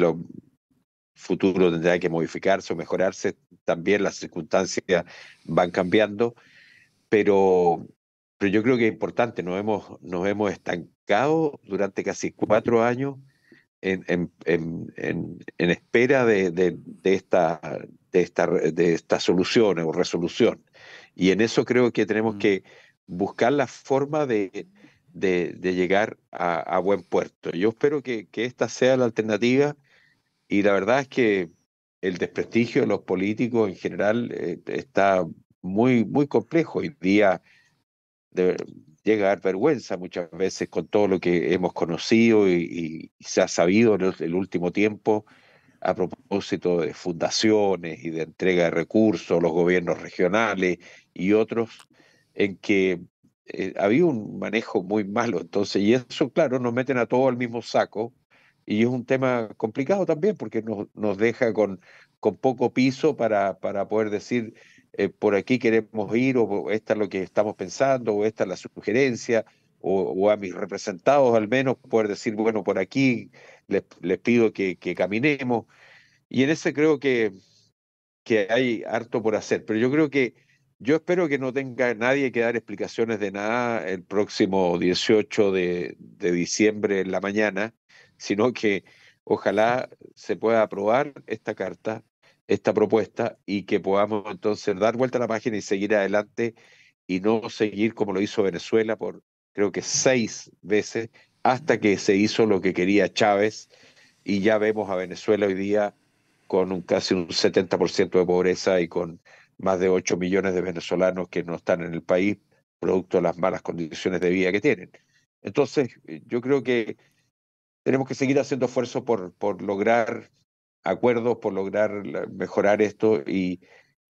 futuro tendrá que modificarse o mejorarse, también las circunstancias van cambiando, pero, pero yo creo que es importante, nos hemos estancado durante casi 4 años en espera de esta solución o resolución. Y en eso creo que tenemos que buscar la forma de llegar a buen puerto. Yo espero que esta sea la alternativa, y la verdad es que el desprestigio de los políticos en general está muy, muy complejo. Hoy día de- llega a dar vergüenza muchas veces con todo lo que hemos conocido y se ha sabido en el último tiempo a propósito de fundaciones y de entrega de recursos, los gobiernos regionales y otros, en que había un manejo muy malo. Entonces, y eso, claro, nos meten a todos al mismo saco, y es un tema complicado también porque nos deja con poco piso para poder decir por aquí queremos ir, o esta es lo que estamos pensando, o esta es la sugerencia, o a mis representados al menos poder decir, bueno, por aquí les pido que caminemos. Y en ese creo que hay harto por hacer, pero yo espero que no tenga nadie que dar explicaciones de nada el próximo 18 de diciembre en la mañana, sino que ojalá se pueda aprobar esta carta, esta propuesta, y que podamos entonces dar vuelta a la página y seguir adelante, y no seguir como lo hizo Venezuela por creo que 6 veces, hasta que se hizo lo que quería Chávez, y ya vemos a Venezuela hoy día con casi un 70% de pobreza y con más de 8 millones de venezolanos que no están en el país, producto de las malas condiciones de vida que tienen. Entonces, yo creo que tenemos que seguir haciendo esfuerzos por lograr acuerdos, por lograr mejorar esto, y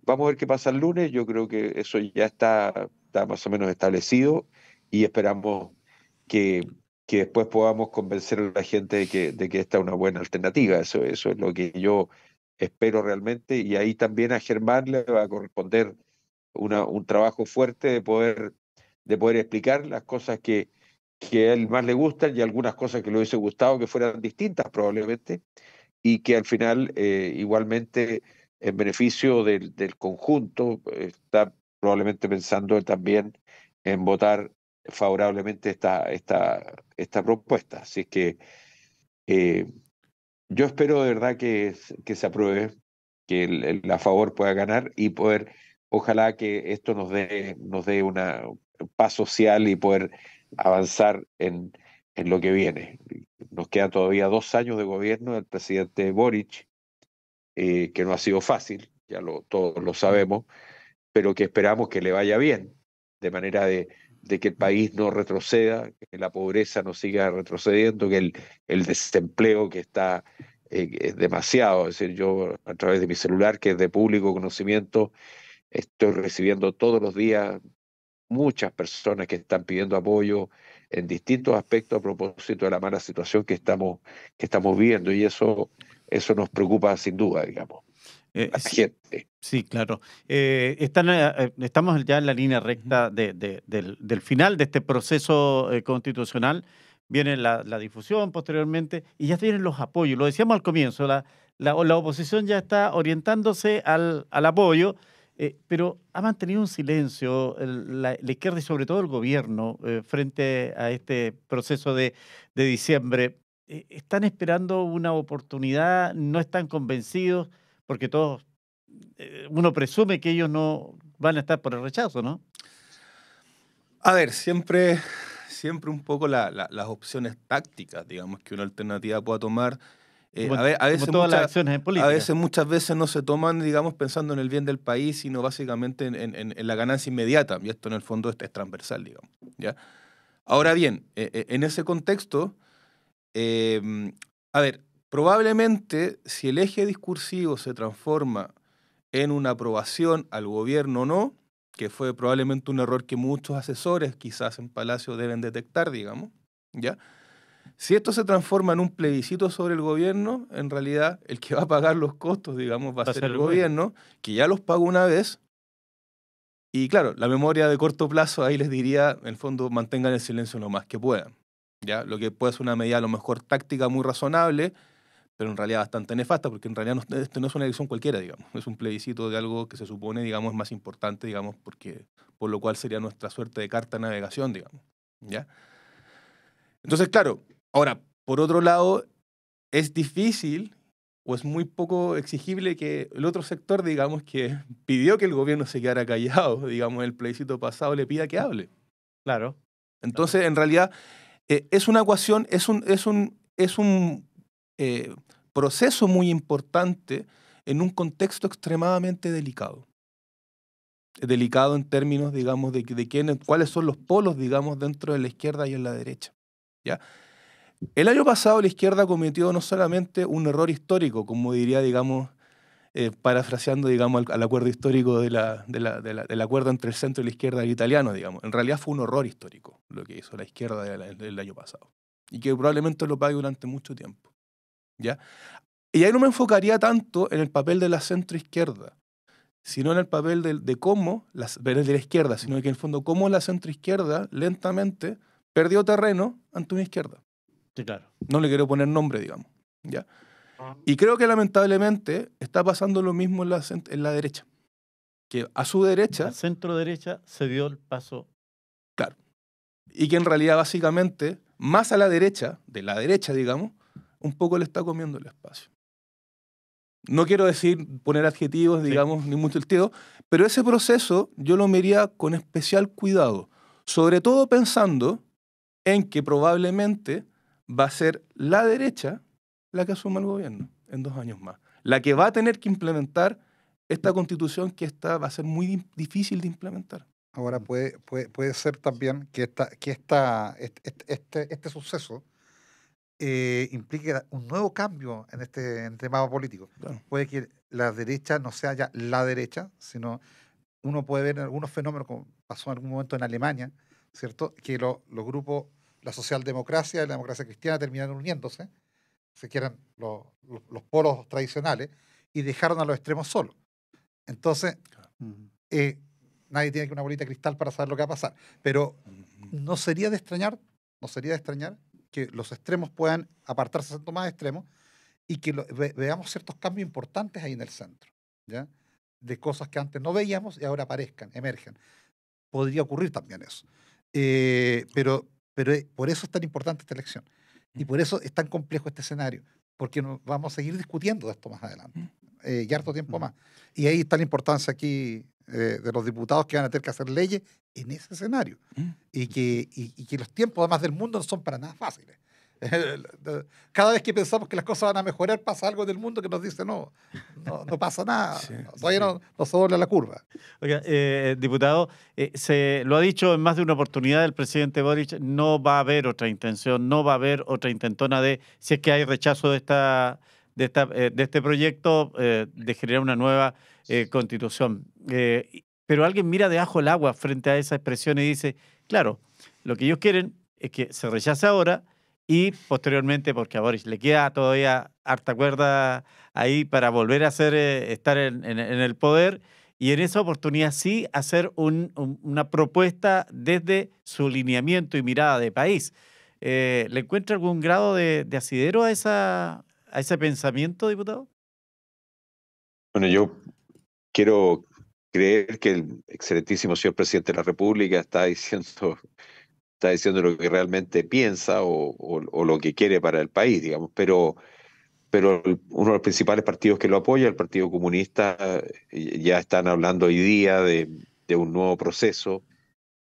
vamos a ver qué pasa el lunes. Yo creo que eso ya está más o menos establecido, y esperamos que, que después podamos convencer a la gente de que esta es una buena alternativa. Eso es lo que yo espero realmente, y ahí también a Germán le va a corresponder un trabajo fuerte de poder explicar las cosas que a él más le gustan, y algunas cosas que le hubiese gustado que fueran distintas probablemente, y que al final igualmente en beneficio del conjunto está probablemente pensando también en votar favorablemente esta propuesta. Así es que eh, yo espero de verdad que se apruebe, que a favor pueda ganar, y poder, ojalá que esto nos dé un paz social y poder avanzar en lo que viene. Nos quedan todavía 2 años de gobierno del presidente Boric, que no ha sido fácil, todos lo sabemos, pero que esperamos que le vaya bien, de manera de que el país no retroceda, que la pobreza no siga retrocediendo, que el desempleo que está es demasiado. Es decir, yo a través de mi celular, que es de público conocimiento, estoy recibiendo todos los días muchas personas que están pidiendo apoyo en distintos aspectos a propósito de la mala situación que estamos viviendo, y eso nos preocupa sin duda, digamos, a la Sí, gente. sí, claro. Estamos ya en la línea recta del final de este proceso constitucional. Viene la difusión posteriormente y ya vienen los apoyos. Lo decíamos al comienzo, la oposición ya está orientándose al apoyo, pero ha mantenido un silencio la izquierda y sobre todo el gobierno frente a este proceso de diciembre. ¿Están esperando una oportunidad? ¿No están convencidos? Porque todos uno presume que ellos no van a estar por el rechazo, ¿no? A ver, siempre un poco las opciones tácticas, digamos, que una alternativa pueda tomar. Como, A ve- a como veces todas las muchas, acciones en a política. veces muchas veces no se toman, digamos, pensando en el bien del país, sino básicamente en la ganancia inmediata. Y esto en el fondo es transversal, digamos. ¿Ya? Ahora bien, en ese contexto, eh, a ver, probablemente si el eje discursivo se transforma en una aprobación al gobierno o no, que fue probablemente un error que muchos asesores quizás en Palacio deben detectar, digamos, ¿ya? Si esto se transforma en un plebiscito sobre el gobierno, en realidad el que va a pagar los costos, digamos, va a Va a ser ser el el gobierno. gobierno, que ya los pagó una vez. Y claro, la memoria de corto plazo, ahí les diría, en el fondo, mantengan el silencio lo más que puedan, ¿ya? Lo que puede ser una medida a lo mejor táctica muy razonable, pero en realidad bastante nefasta, porque en realidad esto no es una elección cualquiera, digamos. Es un plebiscito de algo que se supone, digamos, es más importante, digamos, por lo cual sería nuestra suerte de carta de navegación, digamos. ¿Ya? Entonces, claro, ahora, por otro lado, es difícil o es muy poco exigible que el otro sector, digamos, que pidió que el gobierno se quedara callado, digamos, en el plebiscito pasado, le pida que hable. Claro. Entonces, en realidad, es una ecuación, es un proceso muy importante en un contexto extremadamente delicado. Delicado en términos, digamos, de cuáles son los polos, digamos, dentro de la izquierda y en la derecha. ¿Ya? El año pasado la izquierda cometió no solamente un error histórico, como diría, digamos, parafraseando, digamos, al acuerdo histórico del acuerdo entre el centro y la izquierda italiano, digamos. En realidad fue un horror histórico lo que hizo la izquierda del año pasado. Y que probablemente lo pague durante mucho tiempo. ¿Ya? Y ahí no me enfocaría tanto en el papel de la centroizquierda, sino en el papel de cómo, de la izquierda, sino que en el fondo cómo la centroizquierda lentamente perdió terreno ante una izquierda. Sí, claro. No le quiero poner nombre, digamos. ¿Ya? Y creo que lamentablemente está pasando lo mismo en la derecha. Que a su derecha, La centro derecha se dio el paso. claro, y que en realidad básicamente, más a la derecha, de la derecha, digamos, un poco le está comiendo el espacio. No quiero decir, poner adjetivos, digamos, ni mucho el tío, pero ese proceso yo lo miraría con especial cuidado, sobre todo pensando en que probablemente va a ser la derecha la que asuma el gobierno en 2 años más. La que va a tener que implementar esta constitución que va a ser muy difícil de implementar. Ahora puede ser también que este suceso implique un nuevo cambio en este mapa político. Claro. Puede que la derecha no sea ya la derecha, sino uno puede ver algunos fenómenos, como pasó en algún momento en Alemania, ¿cierto? Que los grupos, la socialdemocracia y la democracia cristiana terminaron uniéndose, que eran los polos tradicionales, y dejaron a los extremos solos. Entonces, nadie tiene que una bolita de cristal para saber lo que va a pasar. Pero no sería de extrañar que los extremos puedan apartarse siendo más extremos y que veamos ciertos cambios importantes ahí en el centro, ¿ya? De cosas que antes no veíamos y ahora aparezcan, emergen. Podría ocurrir también eso. Pero por eso es tan importante esta elección. Y por eso es tan complejo este escenario, porque vamos a seguir discutiendo de esto más adelante, y harto tiempo más. Y ahí está la importancia aquí de los diputados que van a tener que hacer leyes en ese escenario. Y que los tiempos, además del mundo, no son para nada fáciles. Cada vez que pensamos que las cosas van a mejorar, pasa algo del mundo que nos dice no pasa nada, todavía no se dobla la curva. Oiga, diputado, se lo ha dicho en más de una oportunidad el presidente Boric, no va a haber otra intención, no va a haber otra intentona si es que hay rechazo de este proyecto, de generar una nueva constitución. Pero alguien mira de abajo el agua frente a esa expresión y dice, claro, lo que ellos quieren es que se rechace ahora y posteriormente, porque a Boric le queda todavía harta cuerda ahí para volver a estar en el poder, y en esa oportunidad sí hacer una propuesta desde su lineamiento y mirada de país. ¿Le encuentra algún grado de asidero a ese pensamiento, diputado? Bueno, yo quiero creer que el excelentísimo señor presidente de la República está diciendo lo que realmente piensa o lo que quiere para el país, digamos, pero uno de los principales partidos que lo apoya, el Partido Comunista, ya están hablando hoy día de un nuevo proceso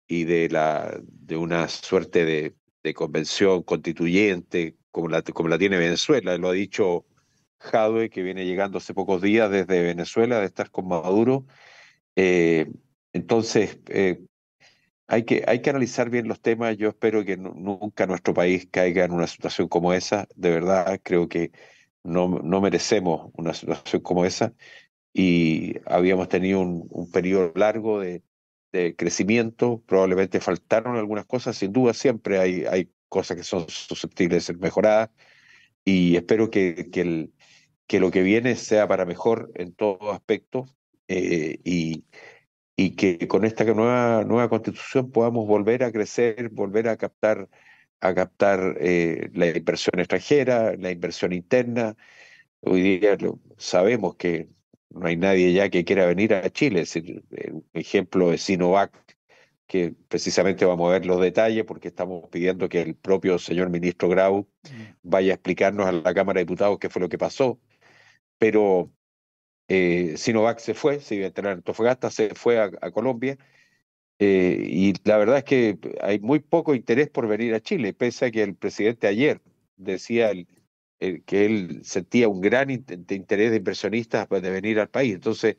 y de una suerte de convención constituyente como la tiene Venezuela. Lo ha dicho Jadwe, que viene llegando hace pocos días desde Venezuela, de estar con Maduro. Entonces, hay que analizar bien los temas. Yo espero que nunca nuestro país caiga en una situación como esa. De verdad, creo que no merecemos una situación como esa. Y habíamos tenido un periodo largo de crecimiento. Probablemente faltaron algunas cosas. Sin duda, siempre hay cosas que son susceptibles de ser mejoradas. Y espero que lo que viene sea para mejor en todo aspecto. Y que con esta nueva constitución podamos volver a crecer, volver a captar a captar la inversión extranjera, la inversión interna. Hoy día sabemos que no hay nadie ya que quiera venir a Chile. Es decir, un ejemplo es Sinovac, que precisamente vamos a ver los detalles porque estamos pidiendo que el propio señor ministro Grau vaya a explicarnos a la Cámara de Diputados qué fue lo que pasó. Pero Sinovac se iba a entrar en Antofagasta, se fue a Colombia, y la verdad es que hay muy poco interés por venir a Chile, pese a que el presidente ayer decía que él sentía un gran interés de inversionistas de venir al país. Entonces,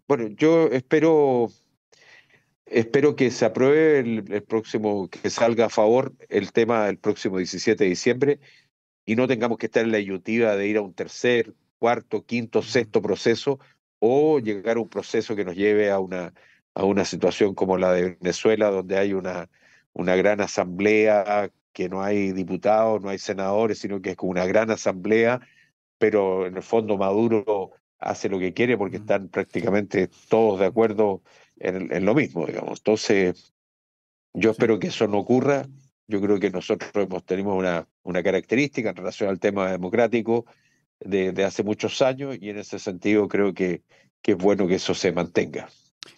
bueno, yo espero que se apruebe el próximo, que salga a favor el tema el próximo 17 de diciembre y no tengamos que estar en la disyuntiva de ir a un tercer, cuarto, quinto, sexto proceso o llegar a un proceso que nos lleve a una situación como la de Venezuela, donde hay una gran asamblea, que no hay diputados, no hay senadores, sino que es como una gran asamblea, pero en el fondo Maduro hace lo que quiere porque están prácticamente todos de acuerdo en lo mismo, digamos. Entonces, yo Sí. espero que eso no ocurra. Yo creo que nosotros tenemos una característica en relación al tema democrático de hace muchos años y en ese sentido creo que es bueno que eso se mantenga.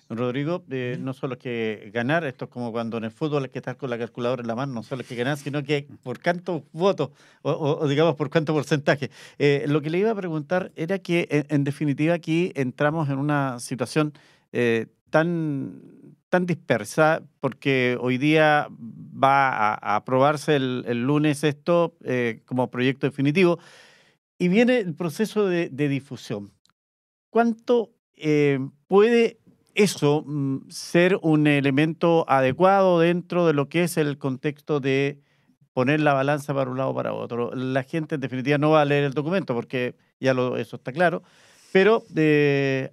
Rodrigo, no solo que ganar, esto es como cuando en el fútbol hay que estar con la calculadora en la mano, no solo que ganar, sino que por cuántos votos o digamos por cuánto porcentaje. Lo que le iba a preguntar era que en definitiva aquí entramos en una situación tan dispersa, porque hoy día va a aprobarse el lunes esto como proyecto definitivo y viene el proceso de difusión. ¿Cuánto puede eso ser un elemento adecuado dentro de lo que es el contexto de poner la balanza para un lado o para otro? La gente en definitiva no va a leer el documento porque eso está claro, pero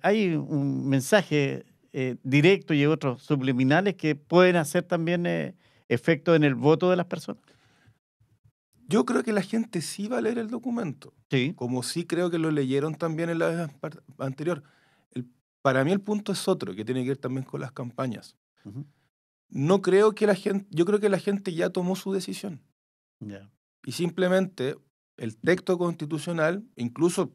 hay un mensaje directo y otros subliminales que pueden hacer también efecto en el voto de las personas. Yo creo que la gente sí va a leer el documento, Sí. como sí creo que lo leyeron también en la vez anterior. Para mí el punto es otro, que tiene que ver también con las campañas. Ujú. No creo que yo creo que la gente ya tomó su decisión. Ya. Y simplemente el texto constitucional, incluso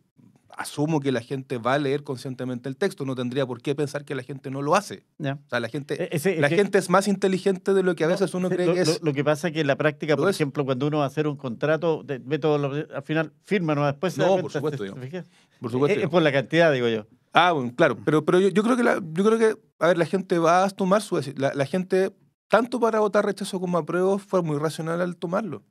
asumo que la gente va a leer conscientemente el texto, no tendría por qué pensar que la gente no lo hace. Ya. O sea, la gente que- gente es más inteligente de lo que a veces uno sí, cree que es. Lo que pasa es que en la práctica, por Lo es. ejemplo, cuando uno va a hacer un contrato, ve al final firma, ¿no? Después se da No, cuenta, por supuesto, ¿te digamos. fijas? Por supuesto. Es por la cantidad, digo yo. Bueno, claro, pero yo creo que a ver, la gente va a tomar su decisión. La gente, tanto para votar rechazo como apruebo, fue muy racional al tomarlo.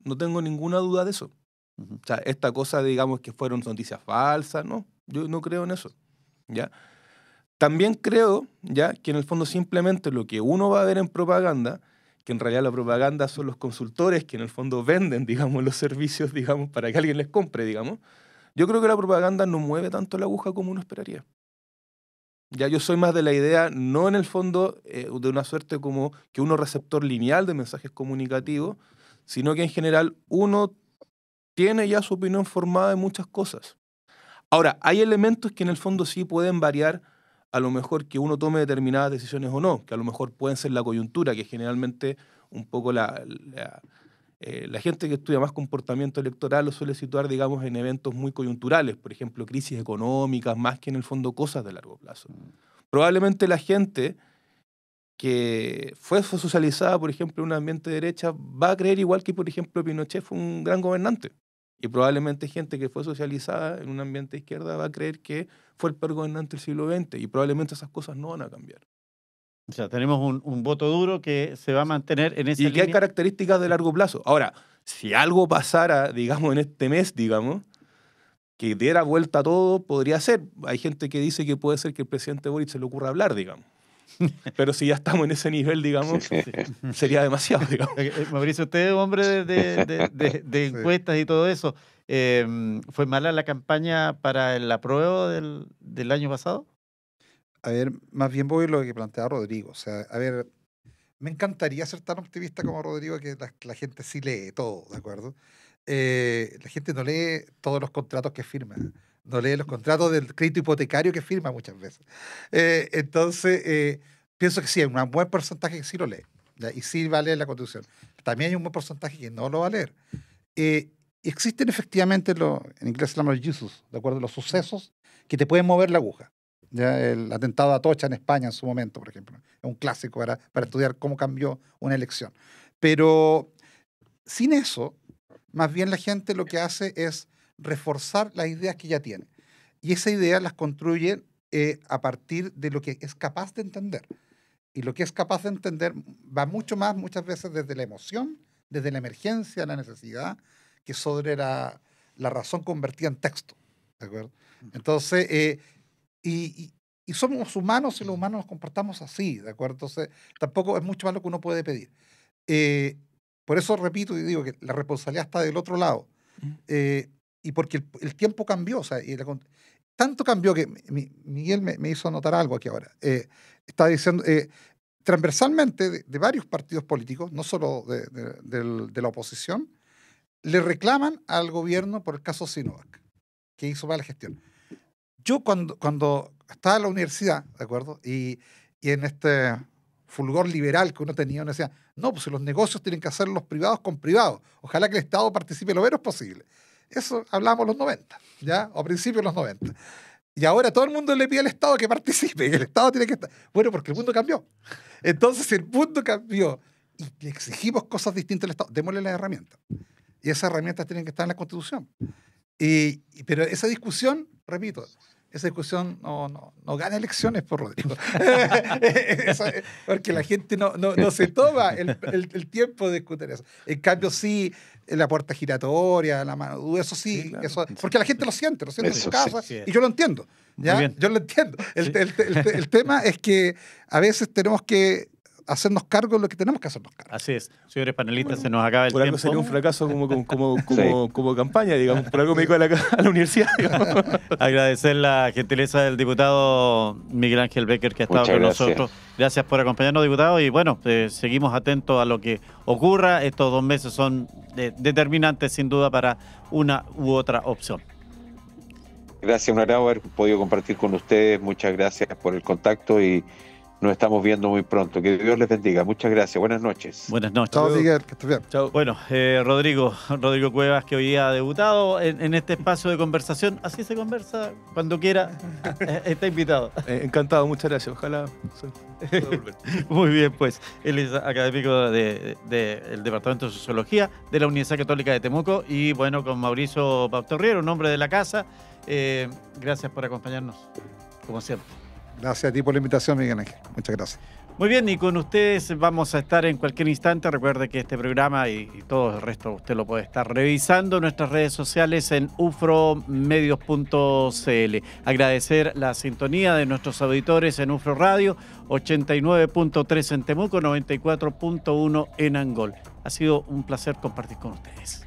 No tengo ninguna duda de eso. Ujú. O sea, esta cosa, digamos, que fueron noticias falsas, ¿no? Yo no creo en eso, ¿ya? También creo, ¿ya?, que en el fondo simplemente lo que uno va a ver en propaganda, que en realidad la propaganda son los consultores que en el fondo venden, digamos, los servicios, digamos, para que alguien les compre, digamos. Yo creo que la propaganda no mueve tanto la aguja como uno esperaría. Ya yo soy más de la idea, no en el fondo de una suerte como que uno receptor lineal de mensajes comunicativos, sino que en general uno tiene ya su opinión formada de muchas cosas. Ahora, hay elementos que en el fondo sí pueden variar, a lo mejor que uno tome determinadas decisiones o no, que a lo mejor pueden ser la coyuntura, que generalmente un poco la gente que estudia más comportamiento electoral lo suele situar, digamos, en eventos muy coyunturales, por ejemplo, crisis económicas, más que en el fondo cosas de largo plazo. Probablemente la gente que fue socializada, por ejemplo, en un ambiente de derecha, va a creer igual que, por ejemplo, Pinochet fue un gran gobernante. Y probablemente gente que fue socializada en un ambiente de izquierda va a creer que fue el peor gobernante del siglo XX. Y probablemente esas cosas no van a cambiar. O sea, tenemos un voto duro que se va a mantener en esa Y que hay línea. características de largo plazo. Ahora, si algo pasara, digamos, en este mes, digamos, que diera vuelta a todo, podría ser. Hay gente que dice que puede ser que el presidente Boric se le ocurra hablar, digamos. Pero si ya estamos en ese nivel, digamos, sería demasiado, digamos. Mauricio, usted es hombre de Sí. encuestas y todo eso. ¿Fue mala la campaña para el apruebo del año pasado? A ver, más bien voy a lo que planteaba Rodrigo. O sea, a ver, me encantaría ser tan optimista como Rodrigo, que la gente sí lee todo, ¿de acuerdo? La gente no lee todos los contratos que firma, no lee los contratos del crédito hipotecario que firma muchas veces. Entonces, pienso que sí, hay un buen porcentaje que sí lo lee. ¿ya? Y sí va a leer la Constitución. También hay un buen porcentaje que no lo va a leer. Existen efectivamente, en inglés se llaman los Jesus, ¿de acuerdo? Los sucesos que te pueden mover la aguja. ¿Ya? El atentado a Atocha en España en su momento, por ejemplo. Es un clásico para estudiar cómo cambió una elección. Pero sin eso, más bien la gente lo que hace es reforzar las ideas que ya tiene. Y esas ideas las construye a partir de lo que es capaz de entender. Y lo que es capaz de entender va mucho más, muchas veces, desde la emoción, desde la emergencia, la necesidad, que sobre la razón convertida en texto. ¿De acuerdo? Entonces, y somos humanos y los humanos nos comportamos así. ¿De acuerdo? Entonces, tampoco es mucho más lo que uno puede pedir. Por eso repito y digo que la responsabilidad está del otro lado. Y porque el tiempo cambió. O sea, tanto cambió que Miguel me hizo notar algo aquí ahora. Está diciendo, transversalmente, de varios partidos políticos, no solo de la oposición, le reclaman al gobierno por el caso Sinovac, que hizo mala gestión. Yo cuando estaba en la universidad, ¿de acuerdo? Y en este fulgor liberal que uno tenía, uno decía, no, pues los negocios tienen que hacer los privados con privados. Ojalá que el Estado participe lo menos posible. Eso hablábamos en los 90, ¿ya? O a principios de los 90. Y ahora todo el mundo le pide al Estado que participe, y el Estado tiene que estar. Bueno, porque el mundo cambió. Entonces, si el mundo cambió y le exigimos cosas distintas al Estado, démosle las herramientas. Y esas herramientas tienen que estar en la Constitución. Pero esa discusión, repito, esa discusión no gana elecciones por Rodrigo. Porque la gente no se toma el tiempo de discutir eso. En cambio, sí, la puerta giratoria, la mano dura, eso sí, Sí, claro. eso, porque la gente lo siente en Eso su casa, sí. y yo lo entiendo. ¿Ya? Muy bien. Yo lo entiendo. Sí. El tema es que a veces tenemos que hacernos cargo de lo que tenemos que hacernos cargo. Así es. Señores panelistas, se nos acaba el Por algo tiempo. sería un fracaso como Sí. campaña, digamos. Por algo me dedico a la universidad, digamos. Agradecer la gentileza del diputado Miguel Ángel Becker que ha estado Muchas con gracias. nosotros. Gracias por acompañarnos, diputado. Y bueno, seguimos atentos a lo que ocurra. Estos 2 meses son determinantes, sin duda, para una u otra opción. Gracias, un agrado haber podido compartir con ustedes. Muchas gracias por el contacto y nos estamos viendo muy pronto. Que Dios les bendiga. Muchas gracias. Buenas noches. Buenas noches. Chao, Miguel, que estés bien. Chao. Bueno, Rodrigo Cuevas, que hoy ha debutado en este espacio de conversación. Así se conversa cuando quiera. Está invitado. Encantado, muchas gracias. Ojalá pueda volver. Muy bien, pues. Él es académico del Departamento de Sociología de la Universidad Católica de Temuco. Y bueno, con Mauricio Pautorriero, un hombre de la casa. Gracias por acompañarnos, como siempre. Gracias a ti por la invitación, Miguel Ángel. Muchas gracias. Muy bien, y con ustedes vamos a estar en cualquier instante. Recuerde que este programa y todo el resto usted lo puede estar revisando en nuestras redes sociales en ufromedios.cl. Agradecer la sintonía de nuestros auditores en Ufro Radio, 89.3 en Temuco, 94.1 en Angol. Ha sido un placer compartir con ustedes.